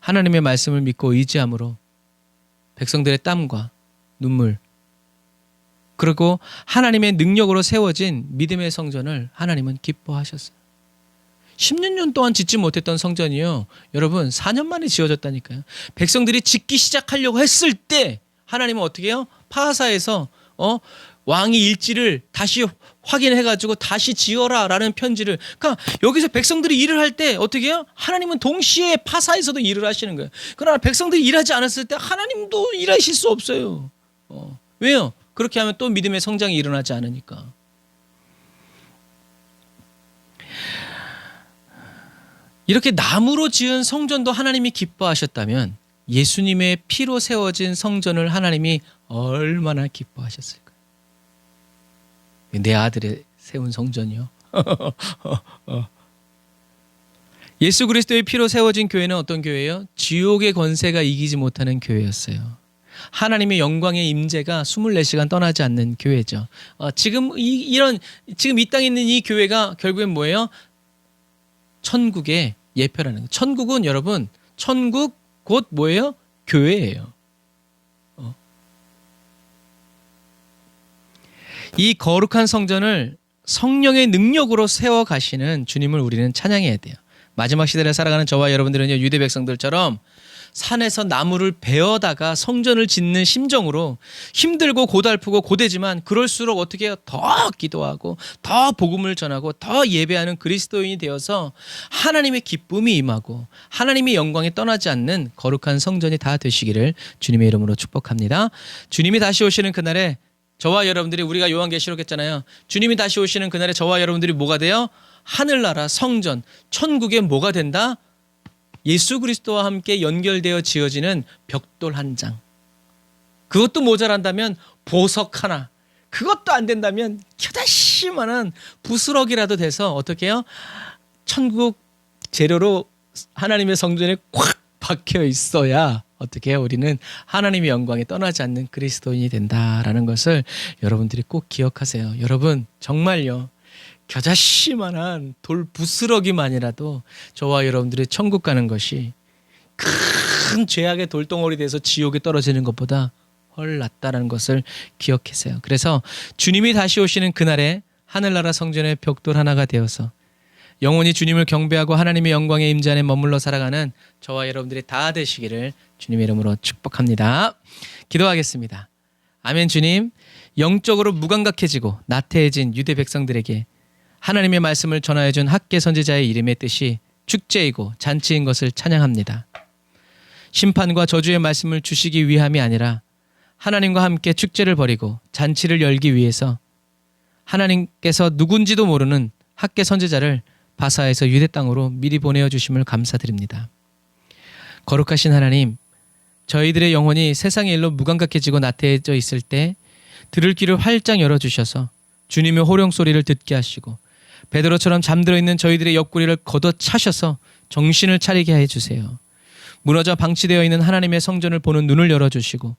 하나님의 말씀을 믿고 의지함으로 백성들의 땀과 눈물 그리고 하나님의 능력으로 세워진 믿음의 성전을 하나님은 기뻐하셨어요. 16년 동안 짓지 못했던 성전이요. 여러분 4년 만에 지어졌다니까요. 백성들이 짓기 시작하려고 했을 때 하나님은 어떻게 해요? 파사에서 왕이 일지를 다시 확인해가지고 다시 지어라라는 편지를. 그러니까 여기서 백성들이 일을 할 때 어떻게 해요? 하나님은 동시에 파사에서도 일을 하시는 거예요. 그러나 백성들이 일하지 않았을 때 하나님도 일하실 수 없어요. 왜요? 그렇게 하면 또 믿음의 성장이 일어나지 않으니까. 이렇게 나무로 지은 성전도 하나님이 기뻐하셨다면 예수님의 피로 세워진 성전을 하나님이 얼마나 기뻐하셨을까요? 내 아들의 세운 성전이요. 예수 그리스도의 피로 세워진 교회는 어떤 교회예요? 지옥의 권세가 이기지 못하는 교회였어요. 하나님의 영광의 임재가 24시간 떠나지 않는 교회죠. 지금 지금 이 땅에 있는 이 교회가 결국엔 뭐예요? 천국의 예표라는 거예요. 천국은 여러분, 천국 곧 뭐예요? 교회예요. 이 거룩한 성전을 성령의 능력으로 세워 가시는 주님을 우리는 찬양해야 돼요. 마지막 시대를 살아가는 저와 여러분들은요, 유대 백성들처럼 산에서 나무를 베어다가 성전을 짓는 심정으로 힘들고 고달프고 고되지만 그럴수록 어떻게 해요? 더 기도하고 더 복음을 전하고 더 예배하는 그리스도인이 되어서 하나님의 기쁨이 임하고 하나님의 영광이 떠나지 않는 거룩한 성전이 다 되시기를 주님의 이름으로 축복합니다. 주님이 다시 오시는 그날에 저와 여러분들이, 우리가 요한계시록 했잖아요. 주님이 다시 오시는 그날에 저와 여러분들이 뭐가 돼요? 하늘나라, 성전, 천국에 뭐가 된다? 예수 그리스도와 함께 연결되어 지어지는 벽돌 한 장. 그것도 모자란다면 보석 하나. 그것도 안 된다면 겨자씨만한 부스러기라도 돼서 어떻게 해요? 천국 재료로 하나님의 성전에 꽉 박혀 있어야 어떻게 해요? 우리는 하나님의 영광이 떠나지 않는 그리스도인이 된다라는 것을 여러분들이 꼭 기억하세요. 여러분 정말요. 겨자씨만한 돌 부스러기만이라도 저와 여러분들이 천국 가는 것이 큰 죄악의 돌덩어리 돼서 지옥에 떨어지는 것보다 훨 낫다라는 것을 기억하세요. 그래서 주님이 다시 오시는 그날에 하늘나라 성전의 벽돌 하나가 되어서 영원히 주님을 경배하고 하나님의 영광의 임재 안에 머물러 살아가는 저와 여러분들이 다 되시기를 주님의 이름으로 축복합니다. 기도하겠습니다. 아멘. 주님, 영적으로 무감각해지고 나태해진 유대 백성들에게 하나님의 말씀을 전하여준 학개 선지자의 이름의 뜻이 축제이고 잔치인 것을 찬양합니다. 심판과 저주의 말씀을 주시기 위함이 아니라 하나님과 함께 축제를 벌이고 잔치를 열기 위해서 하나님께서 누군지도 모르는 학개 선지자를 바사에서 유대 땅으로 미리 보내어 주심을 감사드립니다. 거룩하신 하나님, 저희들의 영혼이 세상의 일로 무감각해지고 나태해져 있을 때 들을 귀를 활짝 열어주셔서 주님의 호령 소리를 듣게 하시고 베드로처럼 잠들어 있는 저희들의 옆구리를 걷어차셔서 정신을 차리게 해주세요. 무너져 방치되어 있는 하나님의 성전을 보는 눈을 열어주시고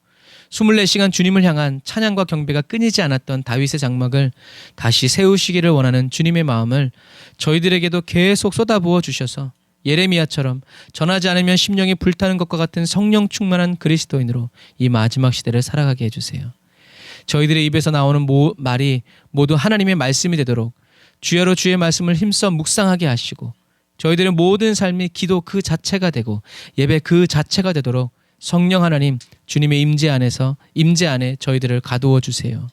24시간 주님을 향한 찬양과 경배가 끊이지 않았던 다윗의 장막을 다시 세우시기를 원하는 주님의 마음을 저희들에게도 계속 쏟아부어 주셔서 예레미야처럼 전하지 않으면 심령이 불타는 것과 같은 성령 충만한 그리스도인으로 이 마지막 시대를 살아가게 해주세요. 저희들의 입에서 나오는 말이 모두 하나님의 말씀이 되도록 주야로 주의 말씀을 힘써 묵상하게 하시고 저희들의 모든 삶이 기도 그 자체가 되고 예배 그 자체가 되도록 성령 하나님 주님의 임재 안에 저희들을 가두어 주세요.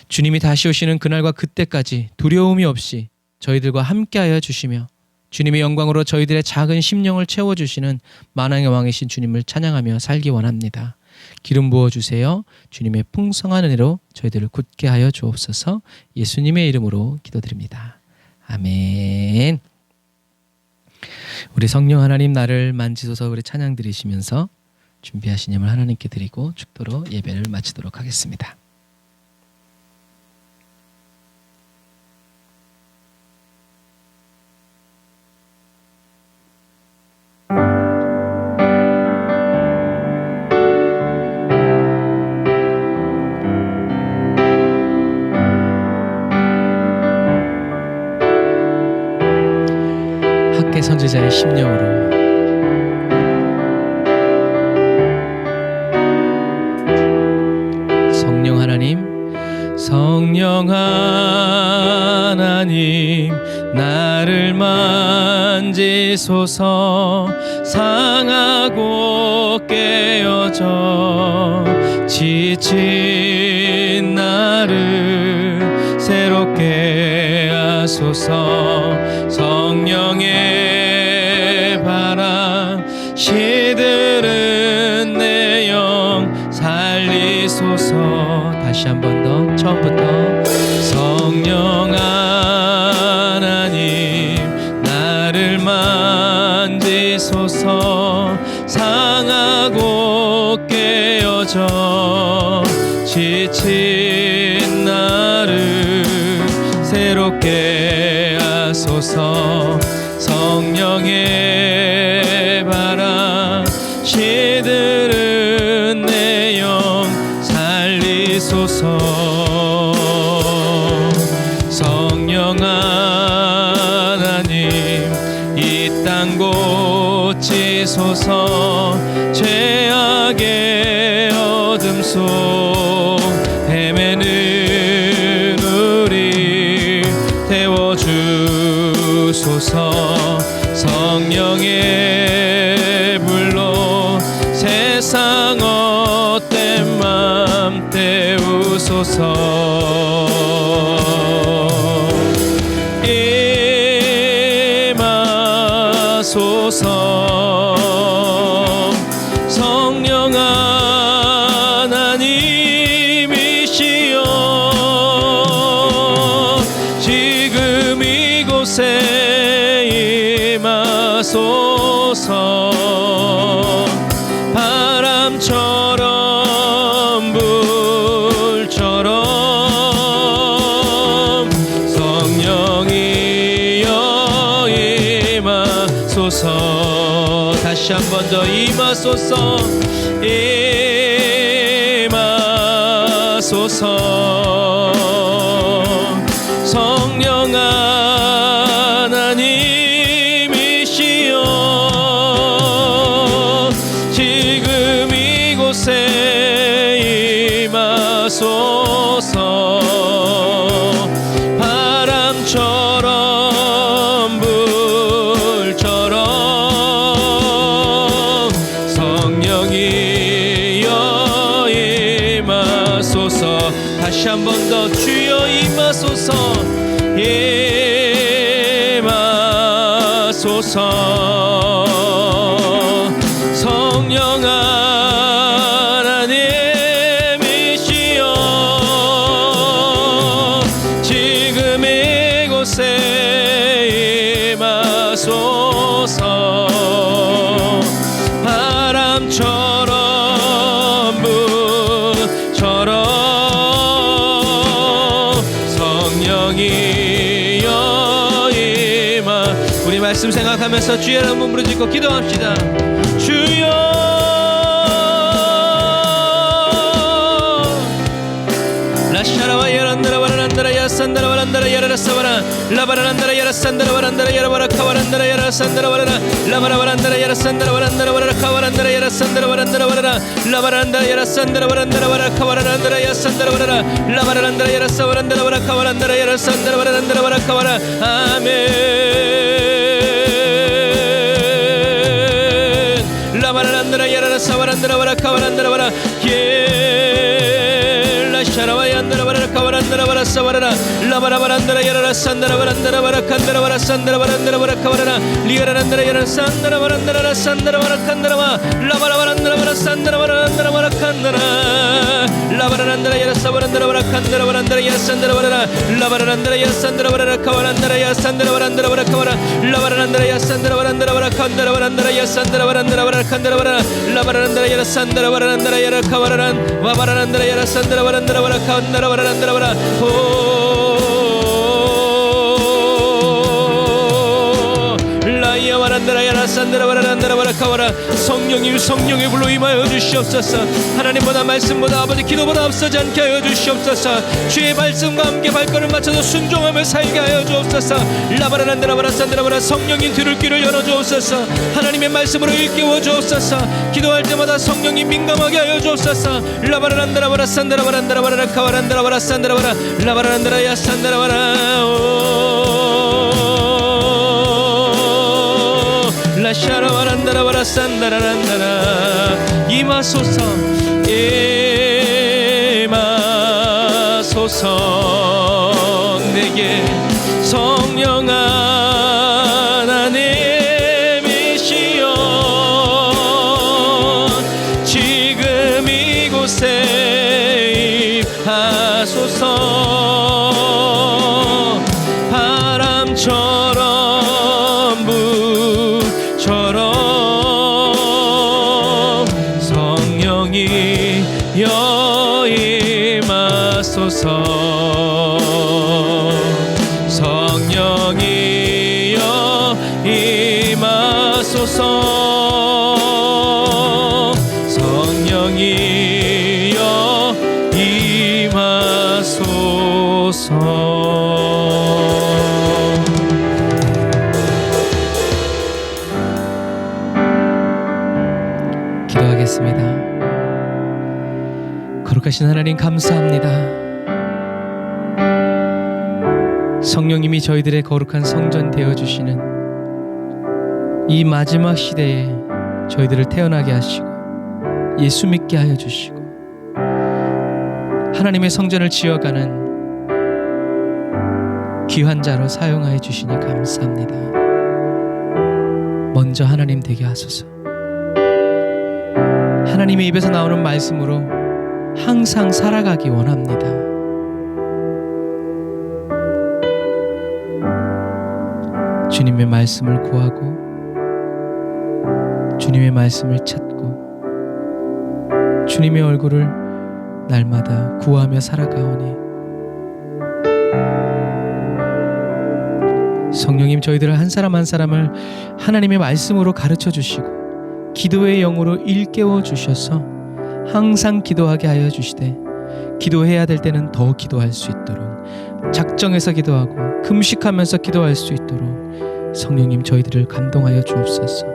주님이 다시 오시는 그날과 그때까지 두려움이 없이 저희들과 함께하여 주시며 주님의 영광으로 저희들의 작은 심령을 채워주시는 만왕의 왕이신 주님을 찬양하며 살기 원합니다. 기름 부어주세요. 주님의 풍성한 은혜로 저희들을 굳게 하여 주옵소서. 예수님의 이름으로 기도드립니다. 아멘. 우리 성령 하나님 나를 만지소서. 우리 찬양 드리시면서 준비하신 예물 하나님께 드리고 축도로 예배를 마치도록 하겠습니다. 학개 선지자의 심령으로 성령 하나님 나를 만지소서. 상하고 깨어져 지친 나를 새롭게 하소서. 성령의 바람 시들은 내 영 살리소서. 다시 한 번 더 처음부터. 성령 하나님 나를 만지소서. 상하고 깨어져 지친 나를 새롭게 하소서. 성령의 바람 시들은 내 영 살리소서. 성령 하나님 이 땅 고치소서. 죄악의 어둠 속 헤매는 우리 태워주소서. 성령의 불로 세상 헛된 맘 때우소서. 임하소서. 성령 하나님이시여 지금 이곳에 임하소서. 바람처럼 불처럼 성령이여 임하소서. 다시 한 번 더 임하소서. 임하소서. 성령 하나님이시여 지금 이곳에 임하소서. 바람처럼 불처럼 성령이여 임하소서. 다시 한 번 더 주여 임하소서. 임하소서. 성령 하나님이시여 지금 이곳에 임하소서. 바람처럼 불처럼 성령이여 임하. 우리 말씀 생각하면서 주의 이름 부르짖고 기도합시다. 주여 라샤라와 야란다라 바란다라 야산다라 바란다라 야라사바라 라바란다라 야라산다라 바란다라 야라바라 카바란다라 야라산다라 바라라 라바라 바란다라 야라산다라 바란다라 바라라 카바란다라 야라산다라 바란다라 바라라 라바란다라 야라산다라 바란다라 바라 카바란다라 야산다라 바라라 라바란다라 야라사바란다라 바라 카바란다라 야라산다라 바란다라 바라 카바라. 아멘. 라바란다라 야라사바란다라 바라 카바란다라 바라 샤라바얀다라 바라라 카바란다라 바라 사바라라 라바라바란다라 야라라 산다라 바란다라 바라 칸다라 바라 산다라 바란다라 바라 카바라라 리아라란다라 야라 산다라 바란다라 산다라 바라 칸다라마 라바라바란다라 바라 산다라 바란다라 바라 칸다라 라바라란다라 야라 사바란다라 바라 칸다라 바란다라 야라 산다라 바라라 라바라란다라 야라 산다라 바라라 카바란다라 야라 산다라 바란다라 바라 카바라 라바라란다라 야라 산다라 바란다라 바라 칸다라 바란다라 야라 산다라 바란다라 바라 칸다라 바라 라바라란다라 야라 산다라 바란다라 야라 카바라란 와바라란다라 야라 산다라 바란다라 바라 칸다라 바란다라 바라 라이야 바란다라 야라 산다라 바란다라 바라 카바라. 성령이 성령의 불로 임하여 주시옵소서. 하나님보다 말씀보다 아버지 기도보다 앞서지 않게 하여 주시옵소서. 주의 말씀과 함께 발걸음 맞춰서 순종하며 살게 하여 주옵소서. 라바라란다라 바라 산다라 바라 성령이 들을 귀를 열어 주옵소서. 하나님의 말씀으로 일깨워 주옵소서. 기도할 때마다 성령이 민감하게 하여 주옵소서. 라바라란다라 바라 산다라 바란다라 바라 카바란다라 바라 산다라 바라 라바라란다라 야 산다라 바라 라샤라바란다라 바라 산다라란다라 임하소서. 임하소서. 내게 성령 하나님이시여 지금 이곳에 임하소서. 바람처럼 불처럼 성령이여 임하소서. 성령이여 임하소서. 성령이여 임하소서. 기도하겠습니다. 거룩하신 하나님 감사합니다. 성령님이 저희들의 거룩한 성전 되어주시는 이 마지막 시대에 저희들을 태어나게 하시고 예수 믿게 하여 주시고 하나님의 성전을 지어가는 귀한 자로 사용하여 주시니 감사합니다. 먼저 하나님 되게 하소서. 하나님의 입에서 나오는 말씀으로 항상 살아가기 원합니다. 주님의 말씀을 구하고 주님의 말씀을 찾고 주님의 얼굴을 날마다 구하며 살아가오니 성령님 저희들을 한 사람 한 사람을 하나님의 말씀으로 가르쳐 주시고 기도의 영으로 일깨워 주셔서 항상 기도하게 하여 주시되 기도해야 될 때는 더 기도할 수 있도록 작정해서 기도하고 금식하면서 기도할 수 있도록 성령님 저희들을 감동하여 주옵소서.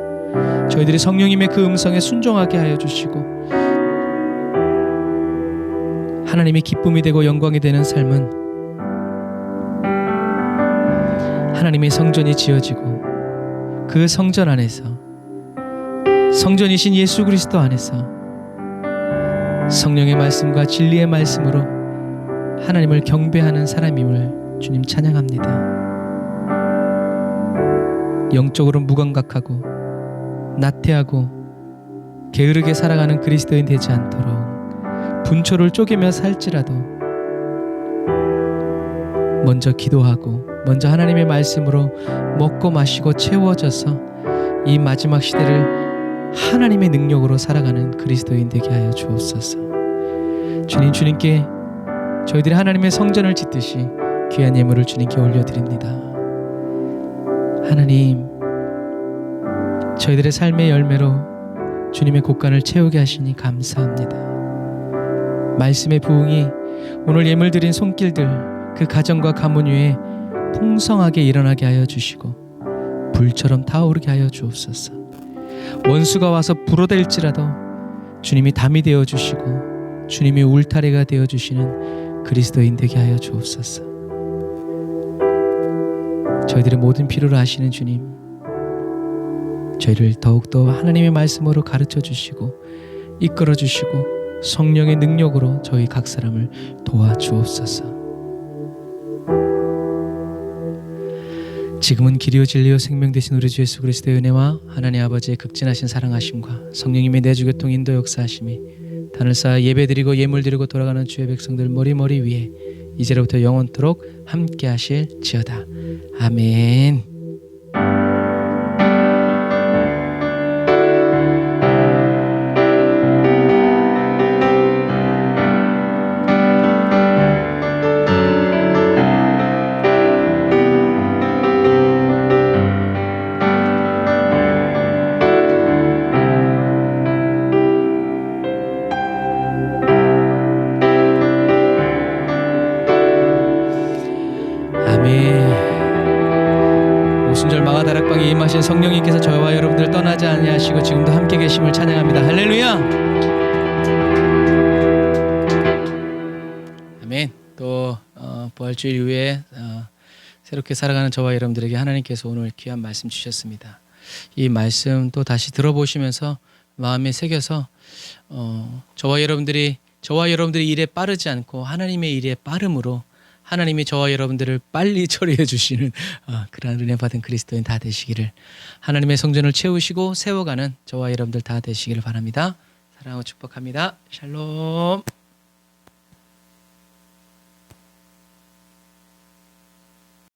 저희들이 성령님의 그 음성에 순종하게 하여 주시고 하나님의 기쁨이 되고 영광이 되는 삶은 하나님의 성전이 지어지고 그 성전 안에서 성전이신 예수 그리스도 안에서 성령의 말씀과 진리의 말씀으로 하나님을 경배하는 사람임을 주님 찬양합니다. 영적으로 무감각하고 나태하고 게으르게 살아가는 그리스도인 되지 않도록 분초를 쪼개며 살지라도 먼저 기도하고 먼저 하나님의 말씀으로 먹고 마시고 채워져서 이 마지막 시대를 하나님의 능력으로 살아가는 그리스도인 되게 하여 주옵소서. 주님, 주님께 저희들이 하나님의 성전을 짓듯이 귀한 예물을 주님께 올려드립니다. 하나님, 저희들의 삶의 열매로 주님의 곳간을 채우게 하시니 감사합니다. 말씀의 부흥이 오늘 예물 드린 손길들 그 가정과 가문 위에 풍성하게 일어나게 하여 주시고 불처럼 타오르게 하여 주옵소서. 원수가 와서 불어댈지라도 주님이 담이 되어 주시고 주님이 울타리가 되어 주시는 그리스도인 되게 하여 주옵소서. 저희들의 모든 필요를 아시는 주님, 저희를 더욱더 하나님의 말씀으로 가르쳐 주시고 이끌어 주시고 성령의 능력으로 저희 각 사람을 도와주옵소서. 지금은 길이요 진리요 생명 되신 우리 주 예수 그리스도의 은혜와 하나님 아버지의 극진하신 사랑하심과 성령님의 내주교통 인도 역사하심이 단을 쌓아 예배드리고 예물드리고 돌아가는 주의 백성들 머리머리 위에 이제로부터 영원토록 함께 하실지어다. 아멘. 오순절 마가다락방에 임하신 성령님께서 저와 여러분들 떠나지 아니하시고 지금도 함께 계심을 찬양합니다. 할렐루야. 아멘. 또 부활주일 이후에 새롭게 살아가는 저와 여러분들에게 하나님께서 오늘 귀한 말씀 주셨습니다. 이 말씀 또 다시 들어보시면서 마음에 새겨서 저와 여러분들이 저와 여러분들의 일에 빠르지 않고 하나님의 일에 빠름으로 하나님이 저와 여러분들을 빨리 처리해 주시는 그러한 은혜 받은 그리스도인 다 되시기를, 하나님의 성전을 채우시고 세워가는 저와 여러분들 다 되시기를 바랍니다. 사랑하고 축복합니다. 샬롬.